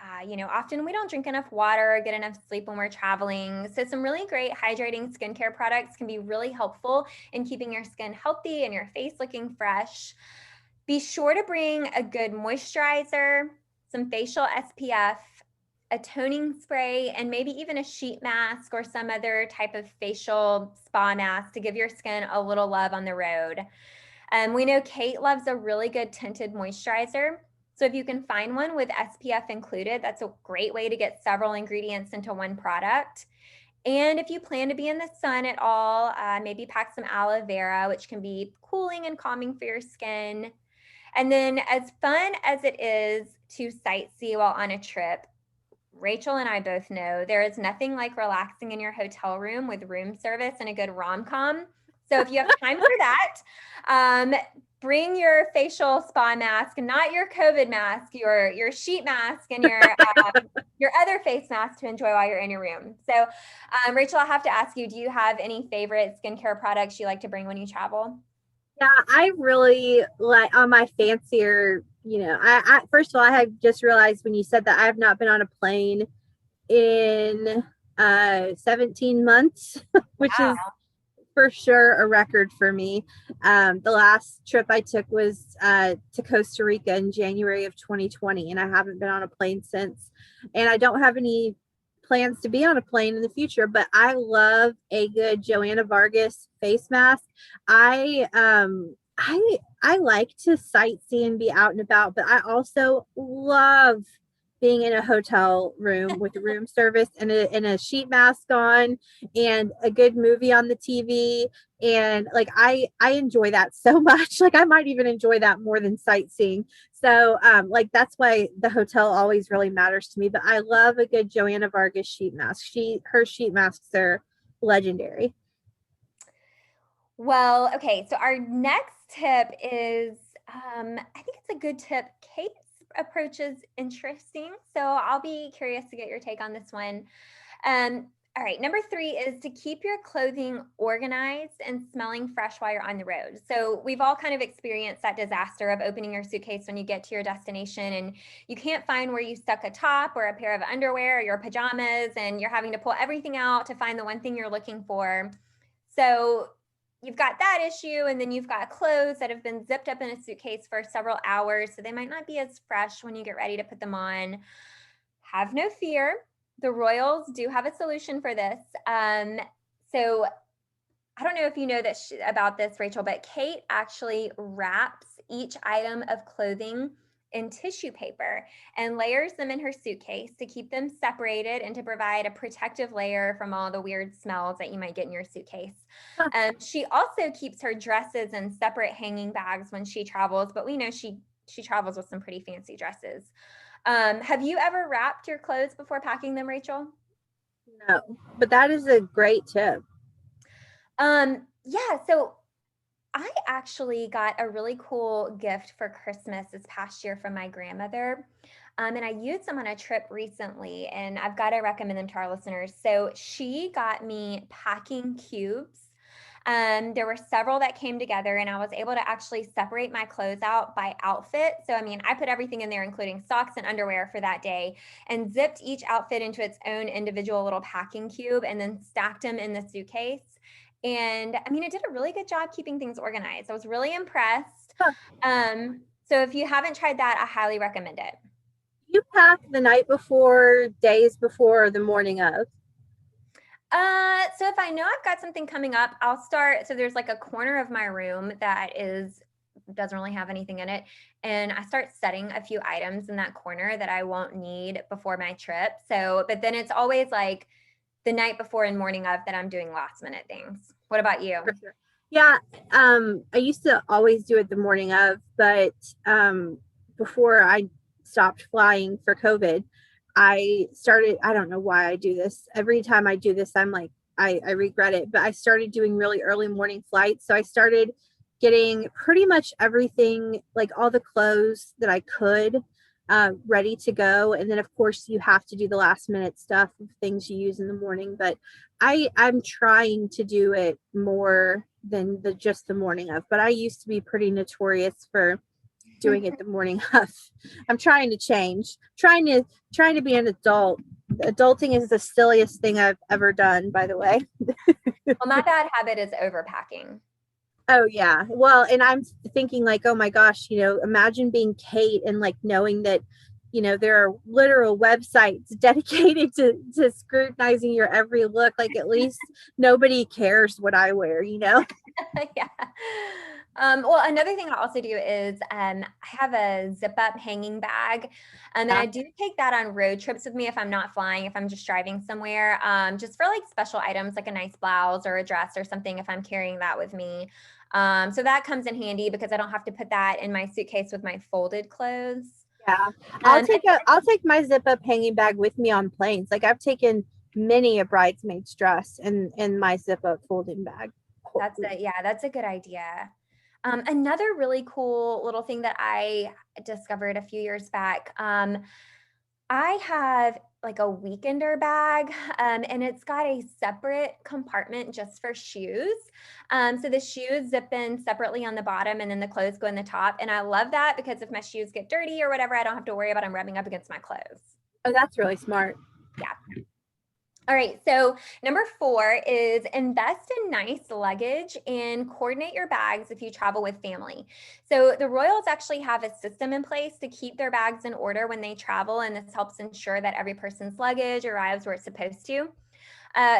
often we don't drink enough water or get enough sleep when we're traveling. So some really great hydrating skincare products can be really helpful in keeping your skin healthy and your face looking fresh. Be sure to bring a good moisturizer, some facial SPF, a toning spray, and maybe even a sheet mask or some other type of facial spa mask to give your skin a little love on the road. We know Kate loves a really good tinted moisturizer. So if you can find one with SPF included, that's a great way to get several ingredients into one product. And if you plan to be in the sun at all, maybe pack some aloe vera, which can be cooling and calming for your skin. And then, as fun as it is to sightsee while on a trip, Rachel and I both know there is nothing like relaxing in your hotel room with room service and a good rom-com. So if you have time for that, bring your facial spa mask, not your COVID mask, your sheet mask and your other face mask to enjoy while you're in your room. So, Rachel, I have to ask you, do you have any favorite skincare products you like to bring when you travel? Yeah, I really like on my fancier, I first of all, I have just realized when you said that I have not been on a plane in 17 months, which is Wow. for sure a record for me. The last trip I took was to Costa Rica in January of 2020, and I haven't been on a plane since. And I don't have any plans to be on a plane in the future, but I love a good Joanna Vargas face mask. I like to sightsee and be out and about, but I also love being in a hotel room with room service and a sheet mask on and a good movie on the TV. And like I enjoy that so much. Like I might even enjoy that more than sightseeing. So like that's why the hotel always really matters to me. But I love a good Joanna Vargas sheet mask. Her sheet masks are legendary. Well, okay, so our next tip is I think it's a good tip. Kate's approach is interesting, so I'll be curious to get your take on this one. All right, number three is to keep your clothing organized and smelling fresh while you're on the road. So we've all kind of experienced that disaster of opening your suitcase when you get to your destination and you can't find where you stuck a top or a pair of underwear or your pajamas, and you're having to pull everything out to find the one thing you're looking for. So you've got that issue, and then you've got clothes that have been zipped up in a suitcase for several hours, so they might not be as fresh when you get ready to put them on. Have no fear. The Royals do have a solution for this. So I don't know if you know that about this, Rachel, but Kate actually wraps each item of clothing in tissue paper and layers them in her suitcase to keep them separated and to provide a protective layer from all the weird smells that you might get in your suitcase. She also keeps her dresses in separate hanging bags when she travels, but we know she travels with some pretty fancy dresses. Have you ever wrapped your clothes before packing them, Rachel? No, but that is a great tip. Yeah, so I actually got a really cool gift for Christmas this past year from my grandmother. And I used them on a trip recently, and I've got to recommend them to our listeners. So she got me packing cubes. There were several that came together, and I was able to actually separate my clothes out by outfit. So, I mean, I put everything in there, including socks and underwear for that day, and zipped each outfit into its own individual little packing cube and then stacked them in the suitcase. And I mean, it did a really good job keeping things organized. I was really impressed. Huh. So if you haven't tried that, I highly recommend it. You pack the night before, days before, or the morning of? So if I know I've got something coming up, I'll start. So there's like a corner of my room that doesn't really have anything in it. And I start setting a few items in that corner that I won't need before my trip. So, but then it's always like the night before and morning of that I'm doing last minute things. What about you? For sure. Yeah, I used to always do it the morning of, but before I stopped flying for COVID, I don't know why I do this. Every time I do this, I'm like, I regret it, but I started doing really early morning flights. So I started getting pretty much everything, like all the clothes that I could, ready to go. And then, of course, you have to do the last minute stuff of things you use in the morning. But I'm trying to do it more than just the morning of. But I used to be pretty notorious for doing it the morning of. I'm trying to change. Trying to be an adult. Adulting is the silliest thing I've ever done, by the way. Well, my bad habit is overpacking. Oh yeah. Well, and I'm thinking like, oh my gosh, imagine being Kate and like knowing that, there are literal websites dedicated to scrutinizing your every look. Like at least nobody cares what I wear. Yeah. Well, another thing I also do is I have a zip up hanging bag. And Yeah. I do take that on road trips with me if I'm not flying, if I'm just driving somewhere, just for like special items like a nice blouse or a dress or something if I'm carrying that with me. So that comes in handy because I don't have to put that in my suitcase with my folded clothes. Yeah. Um, I'll take my zip up hanging bag with me on planes. Like I've taken many a bridesmaid's dress in my zip up folding bag. that's a good idea. Another really cool little thing that I discovered a few years back. I have like a weekender bag, and it's got a separate compartment just for shoes. So the shoes zip in separately on the bottom, and then the clothes go in the top. And I love that because if my shoes get dirty or whatever, I don't have to worry about them rubbing up against my clothes. Oh, that's really smart. Yeah. All right, so number 4 is invest in nice luggage and coordinate your bags if you travel with family. So the Royals actually have a system in place to keep their bags in order when they travel, and this helps ensure that every person's luggage arrives where it's supposed to.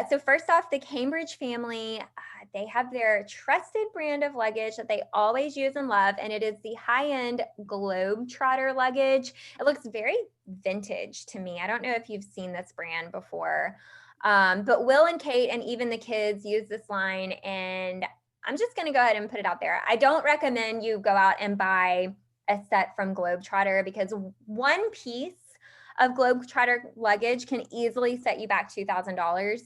So first off, the Cambridge family, they have their trusted brand of luggage that they always use and love, and it is the high-end Globetrotter luggage. It looks very vintage to me. I don't know if you've seen this brand before, but Will and Kate and even the kids use this line, and I'm just going to go ahead and put it out there. I don't recommend you go out and buy a set from Globetrotter because one piece of Globetrotter luggage can easily set you back $2,000.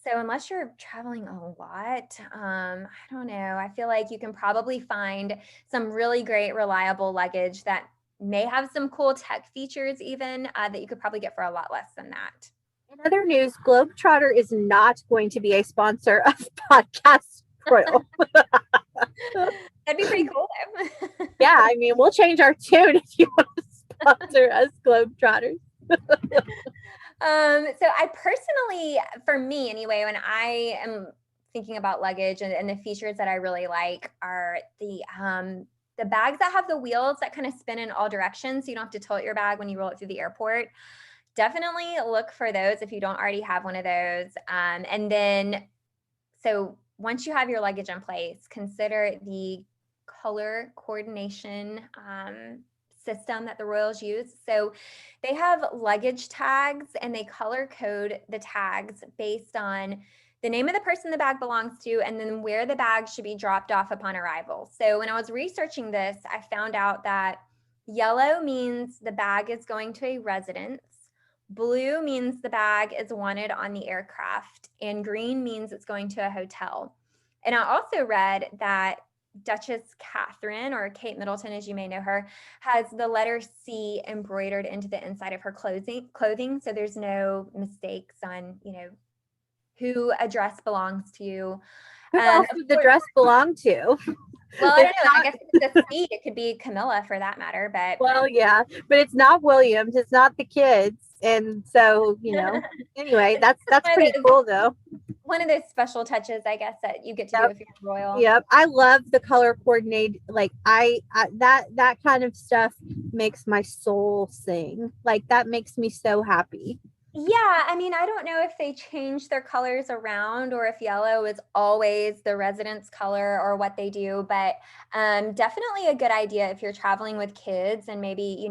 So unless you're traveling a lot, I don't know. I feel like you can probably find some really great, reliable luggage that may have some cool tech features even that you could probably get for a lot less than that. In other news, Globetrotter is not going to be a sponsor of Podcast Royal. That'd be pretty cool though. Yeah, I mean, we'll change our tune if you want to sponsor us, Globetrotters. So I personally, for me anyway, when I am thinking about luggage and the features that I really like are the bags that have the wheels that kind of spin in all directions, so you don't have to tilt your bag when you roll it through the airport. Definitely look for those if you don't already have one of those. And then, so once you have your luggage in place, consider the color coordination system that the Royals use. So they have luggage tags and they color code the tags based on the name of the person the bag belongs to and then where the bag should be dropped off upon arrival. So when I was researching this, I found out that yellow means the bag is going to a residence. Blue means the bag is wanted on the aircraft, and green means it's going to a hotel. And I also read that Duchess Catherine, or Kate Middleton, as you may know her, has the letter C embroidered into the inside of her clothing. So there's no mistakes on, who a dress belongs to. Who else would the dress belong to? Well, I don't know. I guess if it's a C, it could be Camilla for that matter. But well, yeah, but it's not Williams. It's not the kids, and so Anyway, that's pretty cool though. One of those special touches, I guess, that you get to do if you're royal. Yep, I love the color coordinate. Like I that kind of stuff makes my soul sing. Like that makes me so happy. Yeah, I mean, I don't know if they change their colors around or if yellow is always the residence color or what they do, but definitely a good idea if you're traveling with kids and maybe,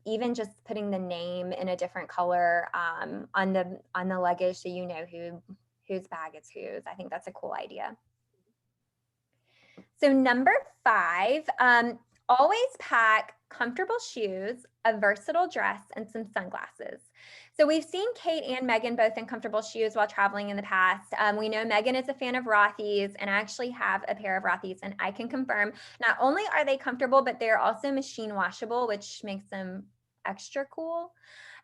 even just putting the name in a different color on the luggage so you know whose bag is whose. I think that's a cool idea. So number 5, always pack comfortable shoes, a versatile dress, and some sunglasses. So we've seen Kate and Meghan both in comfortable shoes while traveling in the past. We know Meghan is a fan of Rothy's, and I actually have a pair of Rothy's, and I can confirm not only are they comfortable, but they're also machine washable, which makes them extra cool.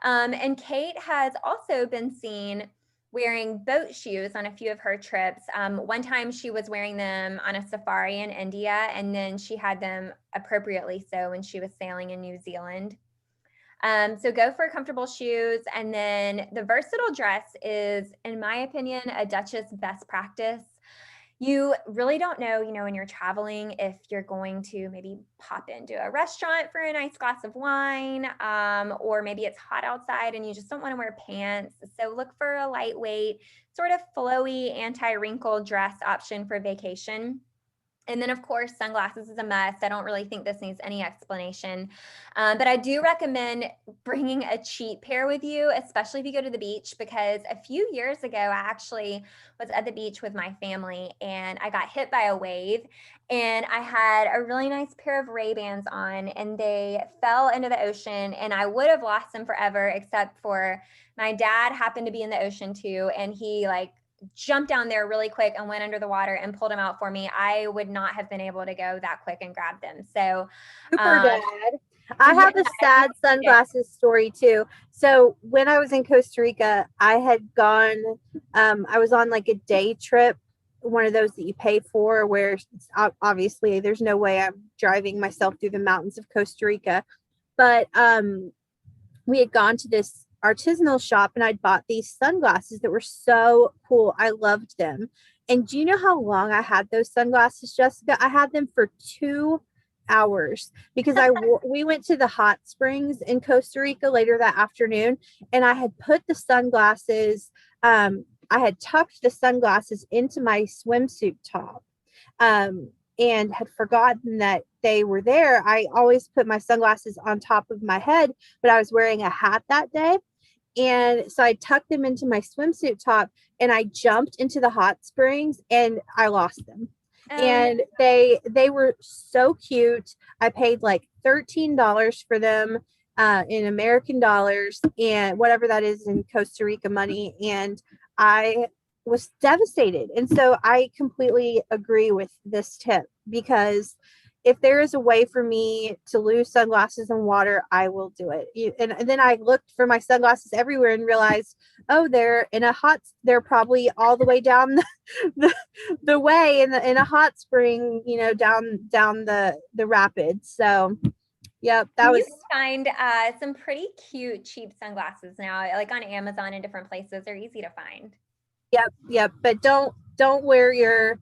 And Kate has also been seen wearing boat shoes on a few of her trips. One time she was wearing them on a safari in India, and then she had them appropriately so when she was sailing in New Zealand. So go for comfortable shoes. And then the versatile dress is, in my opinion, a Duchess best practice. You really don't know, when you're traveling, if you're going to maybe pop into a restaurant for a nice glass of wine, or maybe it's hot outside and you just don't want to wear pants. So look for a lightweight, sort of flowy, anti-wrinkle dress option for vacation. And then, of course, sunglasses is a must. I don't really think this needs any explanation. But I do recommend bringing a cheap pair with you, especially if you go to the beach, because a few years ago, I actually was at the beach with my family and I got hit by a wave. And I had a really nice pair of Ray-Bans on and they fell into the ocean and I would have lost them forever, except for my dad happened to be in the ocean too. And he jumped down there really quick and went under the water and pulled them out for me, I would not have been able to go that quick and grab them. So, Super um, dad. I yeah, have a you sad did. sunglasses story too. So when I was in Costa Rica, I had gone, I was on like a day trip, one of those that you pay for, where obviously there's no way I'm driving myself through the mountains of Costa Rica. But we had gone to this artisanal shop and I'd bought these sunglasses that were so cool. I loved them. And do you know how long I had those sunglasses, Jessica? I had them for 2 hours because we went to the hot springs in Costa Rica later that afternoon, and I had put the sunglasses. I had tucked the sunglasses into my swimsuit top, and had forgotten that they were there. I always put my sunglasses on top of my head, but I was wearing a hat that day. And so I tucked them into my swimsuit top and I jumped into the hot springs and I lost them. Oh no. And they were so cute. I paid like $13 for them in American dollars and whatever that is in Costa Rica money. And I was devastated. And so I completely agree with this tip because if there is a way for me to lose sunglasses in water, I will do it. And then I looked for my sunglasses everywhere and realized, oh, they're probably all the way down the, the way in a hot spring, down the rapids. So, yep, that And was, you can find some pretty cute, cheap sunglasses now, like on Amazon and different places. They're easy to find. yep. But don't wear your,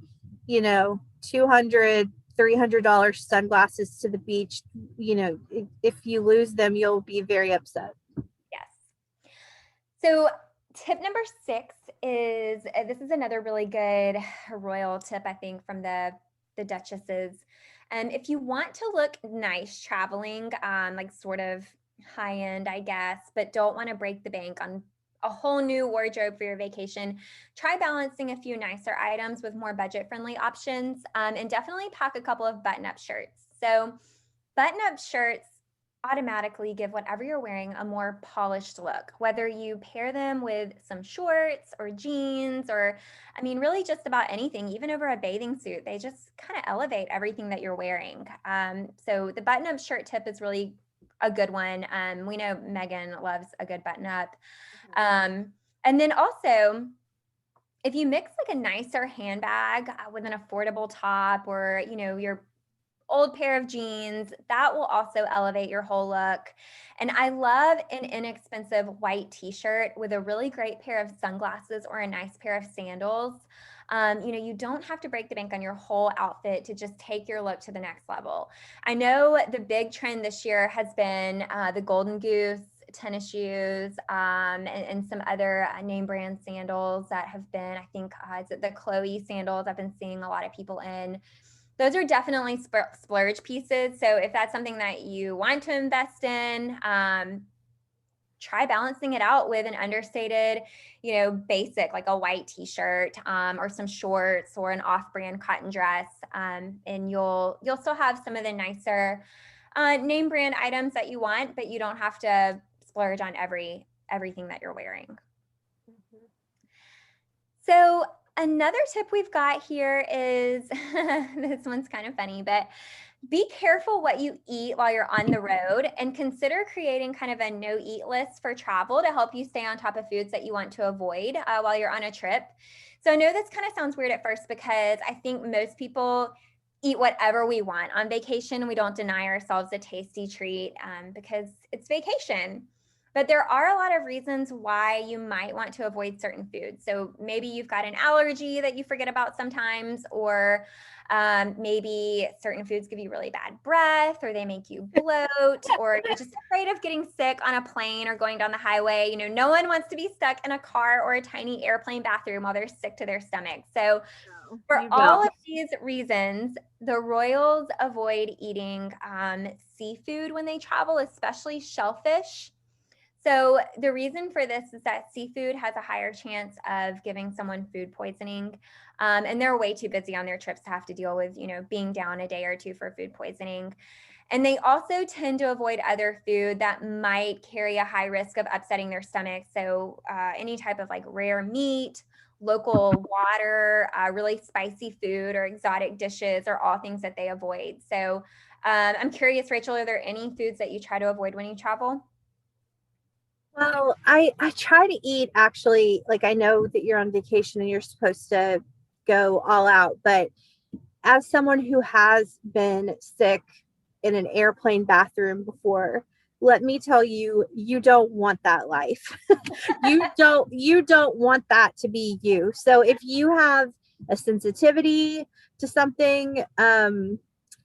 200 $300 sunglasses to the beach. If you lose them, you'll be very upset. Yes. So, tip number 6 is this is another really good royal tip, I think, from the Duchesses. If you want to look nice traveling, like sort of high end, I guess, but don't want to break the bank on a whole new wardrobe for your vacation, try balancing a few nicer items with more budget friendly options, and definitely pack a couple of button up shirts. So, button up shirts automatically give whatever you're wearing a more polished look, whether you pair them with some shorts or jeans, or I mean, really just about anything, even over a bathing suit. They just kind of elevate everything that you're wearing. So the button up shirt tip is really a good one. We know Megan loves a good button up. And then also, if you mix like a nicer handbag with an affordable top, or your old pair of jeans, that will also elevate your whole look. And I love an inexpensive white t-shirt with a really great pair of sunglasses or a nice pair of sandals. You don't have to break the bank on your whole outfit to just take your look to the next level. I know the big trend this year has been the Golden Goose tennis shoes, and some other name brand sandals that have been, I think, is it the Chloe sandals I've been seeing a lot of people in. Those are definitely splurge pieces. So if that's something that you want to invest in, try balancing it out with an understated, basic, like a white t-shirt, or some shorts or an off-brand cotton dress. And you'll still have some of the nicer name brand items that you want, but you don't have to splurge on everything that you're wearing. So another tip we've got here is this one's kind of funny, but be careful what you eat while you're on the road, and consider creating kind of a no eat list for travel to help you stay on top of foods that you want to avoid while you're on a trip. So I know this kind of sounds weird at first, because I think most people eat whatever we want on vacation. We don't deny ourselves a tasty treat because it's vacation. But there are a lot of reasons why you might want to avoid certain foods. So maybe you've got an allergy that you forget about sometimes, or maybe certain foods give you really bad breath, or they make you bloat, or you're just afraid of getting sick on a plane or going down the highway. No one wants to be stuck in a car or a tiny airplane bathroom while they're sick to their stomach. So for You all don't. of these reasons, the royals avoid eating seafood when they travel, especially shellfish. So the reason for this is that seafood has a higher chance of giving someone food poisoning. And they're way too busy on their trips to have to deal with, being down a day or two for food poisoning. And they also tend to avoid other food that might carry a high risk of upsetting their stomach. So any type of like rare meat, local water, really spicy food, or exotic dishes are all things that they avoid. So I'm curious, Rachel, are there any foods that you try to avoid when you travel? Well, I try to eat actually, like I know that you're on vacation and you're supposed to go all out, but as someone who has been sick in an airplane bathroom before, let me tell you, you don't want that life. You don't want that to be you. So if you have a sensitivity to something,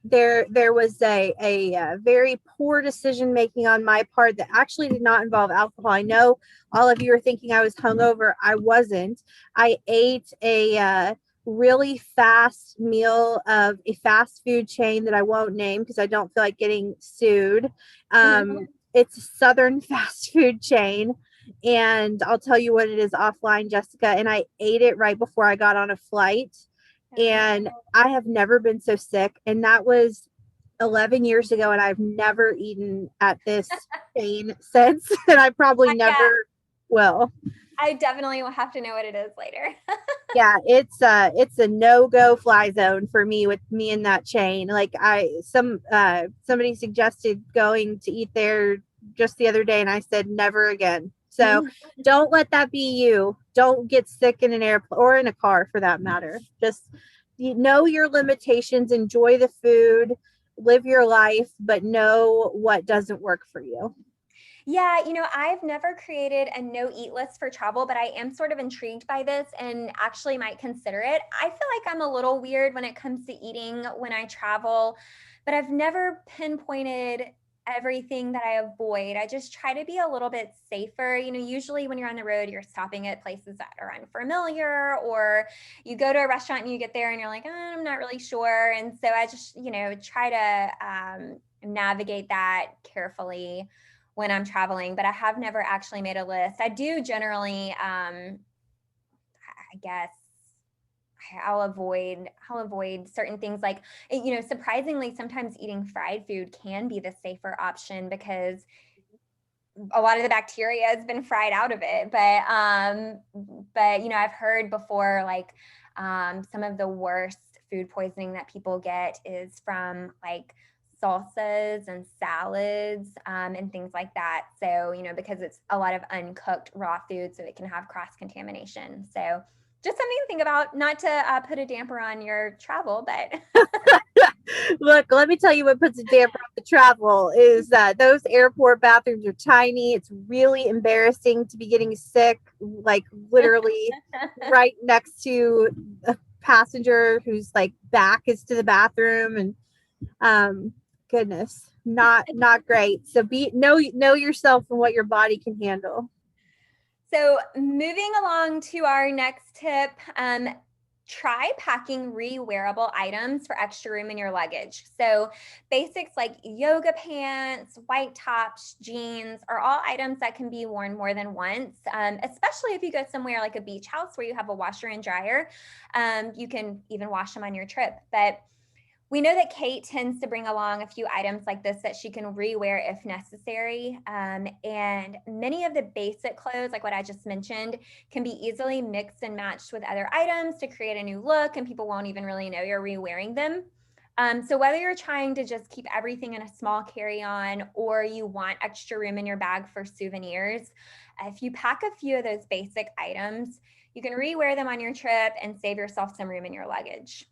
there was a very poor decision making on my part that actually did not involve alcohol. I know all of you are thinking I was hungover. I wasn't. I ate a really fast meal of a fast food chain that I won't name because I don't feel like getting sued. It's a Southern fast food chain. And I'll tell you what it is offline, Jessica. And I ate it right before I got on a flight. Oh no. And I have never been so sick. And that was 11 years ago. And I've never eaten at this chain since. And I probably Yeah, never will. I definitely will have to know what it is later. Yeah, it's a no-go fly zone for me with me in that chain. Like somebody suggested going to eat there just the other day and I said never again. So don't let that be you. Don't get sick in an airplane or in a car for that matter. Just you know your limitations, enjoy the food, live your life, but know what doesn't work for you. Yeah, I've never created a no eat list for travel, but I am sort of intrigued by this and actually might consider it. I feel like I'm a little weird when it comes to eating when I travel, but I've never pinpointed everything that I avoid. I just try to be a little bit safer. Usually when you're on the road, you're stopping at places that are unfamiliar, or you go to a restaurant and you get there and you're like, I'm not really sure. And so I just, try to navigate that carefully when I'm traveling, but I have never actually made a list. I do generally, I guess I'll avoid certain things like, surprisingly, sometimes eating fried food can be the safer option because a lot of the bacteria has been fried out of it. But I've heard before, like, some of the worst food poisoning that people get is from like salsas and salads, and things like that. So, because it's a lot of uncooked raw food, so it can have cross contamination. So just something to think about, not to put a damper on your travel, but Look, let me tell you what puts a damper on the travel is that those airport bathrooms are tiny. It's really embarrassing to be getting sick, like literally right next to a passenger whose like back is to the bathroom, and goodness, not great. So be know yourself and what your body can handle. So, moving along to our next tip, try packing re-wearable items for extra room in your luggage. So, basics like yoga pants, white tops, jeans are all items that can be worn more than once, especially if you go somewhere like a beach house where you have a washer and dryer. You can even wash them on your trip. But we know that Kate tends to bring along a few items like this that she can rewear if necessary. And many of the basic clothes, like what I just mentioned, can be easily mixed and matched with other items to create a new look, and people won't even really know you're rewearing them. So whether you're trying to just keep everything in a small carry-on or you want extra room in your bag for souvenirs, if you pack a few of those basic items, you can rewear them on your trip and save yourself some room in your luggage.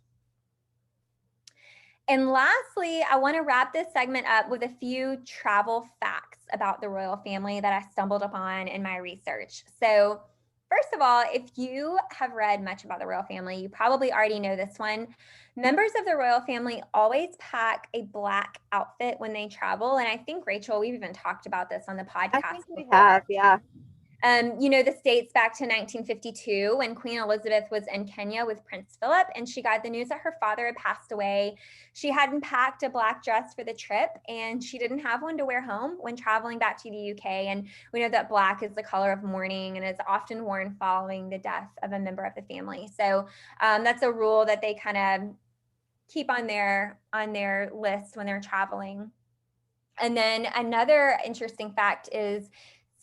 And lastly, I want to wrap this segment up with a few travel facts about the royal family that I stumbled upon in my research. So, first of all, if you have read much about the royal family, you probably already know this one. Members of the royal family always pack a black outfit when they travel. And I think, Rachel, we've even talked about this on the I podcast think we before. have, yeah. This dates back to 1952 when Queen Elizabeth was in Kenya with Prince Philip, and she got the news that her father had passed away. She hadn't packed a black dress for the trip, and she didn't have one to wear home when traveling back to the UK. And we know that black is the color of mourning and is often worn following the death of a member of the family. So that's a rule that they kind of keep on their list when they're traveling. And then another interesting fact is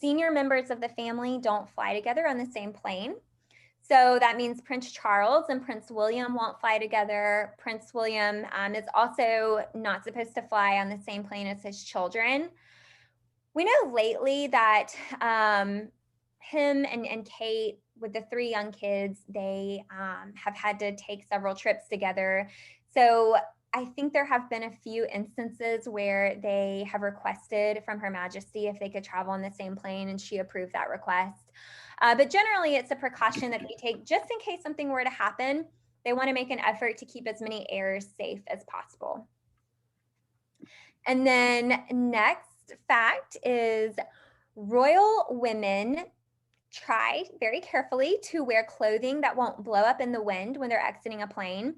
senior members of the family don't fly together on the same plane. So that means Prince Charles and Prince William won't fly together. Prince William is also not supposed to fly on the same plane as his children. We know lately that him and Kate, with the 3 young kids, they have had to take several trips together. So I think there have been a few instances where they have requested from Her Majesty if they could travel on the same plane, and she approved that request. But generally, it's a precaution that they take just in case something were to happen. They want to make an effort to keep as many heirs safe as possible. And then next fact is royal women try very carefully to wear clothing that won't blow up in the wind when they're exiting a plane.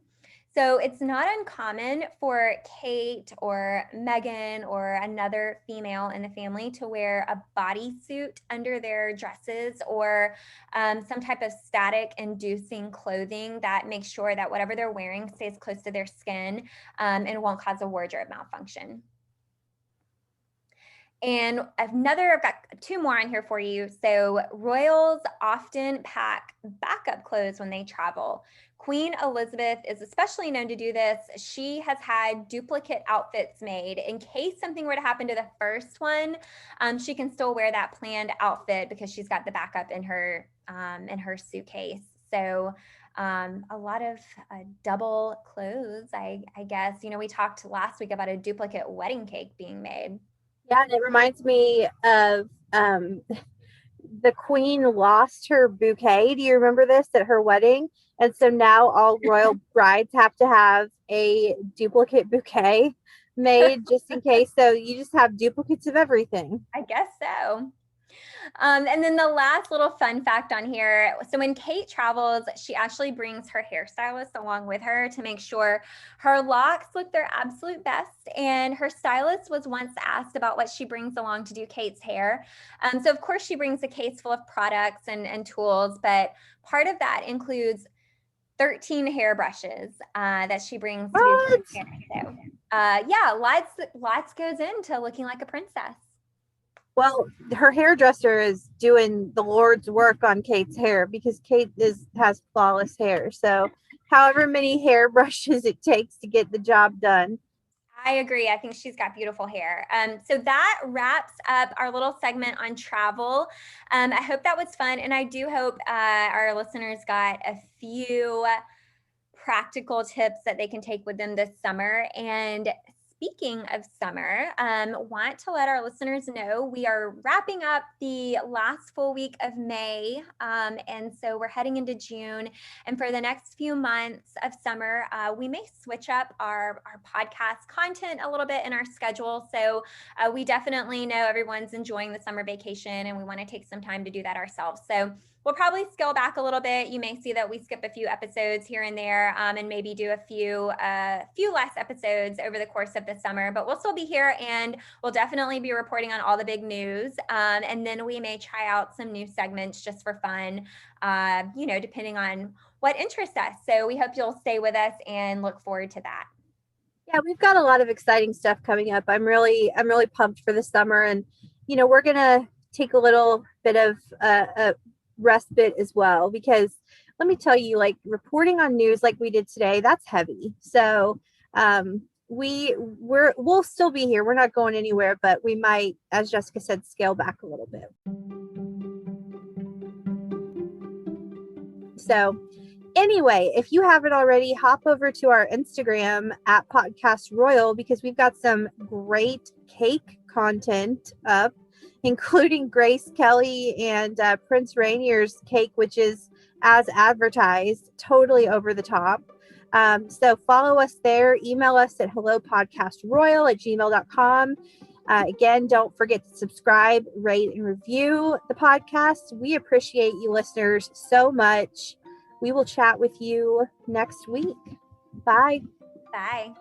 So it's not uncommon for Kate or Meghan or another female in the family to wear a bodysuit under their dresses, or some type of static inducing clothing that makes sure that whatever they're wearing stays close to their skin and won't cause a wardrobe malfunction. And I've got 2 more on here for you. So royals often pack backup clothes when they travel. Queen Elizabeth is especially known to do this. She has had duplicate outfits made in case something were to happen to the first one. She can still wear that planned outfit because she's got the backup in her suitcase. So a lot of double clothes, I guess. We talked last week about a duplicate wedding cake being made. Yeah, and it reminds me of the queen lost her bouquet. Do you remember this at her wedding? And so now all royal brides have to have a duplicate bouquet made just in case. So you just have duplicates of everything. I guess so. And then the last little fun fact on here. So when Kate travels, she actually brings her hairstylist along with her to make sure her locks look their absolute best. And her stylist was once asked about what she brings along to do Kate's hair. So of course she brings a case full of products and tools, but part of that includes 13 hairbrushes that she brings to do Kate's hair. So yeah, lots goes into looking like a princess. Well, her hairdresser is doing the Lord's work on Kate's hair because Kate has flawless hair. So, however many hairbrushes it takes to get the job done. I agree. I think she's got beautiful hair. So that wraps up our little segment on travel. I hope that was fun, and I do hope our listeners got a few practical tips that they can take with them this summer. And speaking of summer, want to let our listeners know we are wrapping up the last full week of May. And so we're heading into June. And for the next few months of summer, we may switch up our podcast content a little bit in our schedule. So we definitely know everyone's enjoying the summer vacation, and we want to take some time to do that ourselves. So we'll probably scale back a little bit. You may see that we skip a few episodes here and there, and maybe do a few less episodes over the course of the summer, but we'll still be here, and we'll definitely be reporting on all the big news. And then we may try out some new segments just for fun, depending on what interests us. So we hope you'll stay with us and look forward to that. Yeah, we've got a lot of exciting stuff coming up. I'm really pumped for the summer, and we're gonna take a little bit of a respite as well, because let me tell you, like, reporting on news like we did today, that's heavy. So we'll still be here. We're not going anywhere, but we might, as Jessica said, scale back a little bit. So anyway, if you haven't already, hop over to our Instagram at Podcast Royal, because we've got some great cake content up, including Grace Kelly and Prince Rainier's cake, which is as advertised, totally over the top. So follow us there. Email us at hellopodcastroyal@gmail.com. Again, don't forget to subscribe, rate, and review the podcast. We appreciate you listeners so much. We will chat with you next week. Bye. Bye.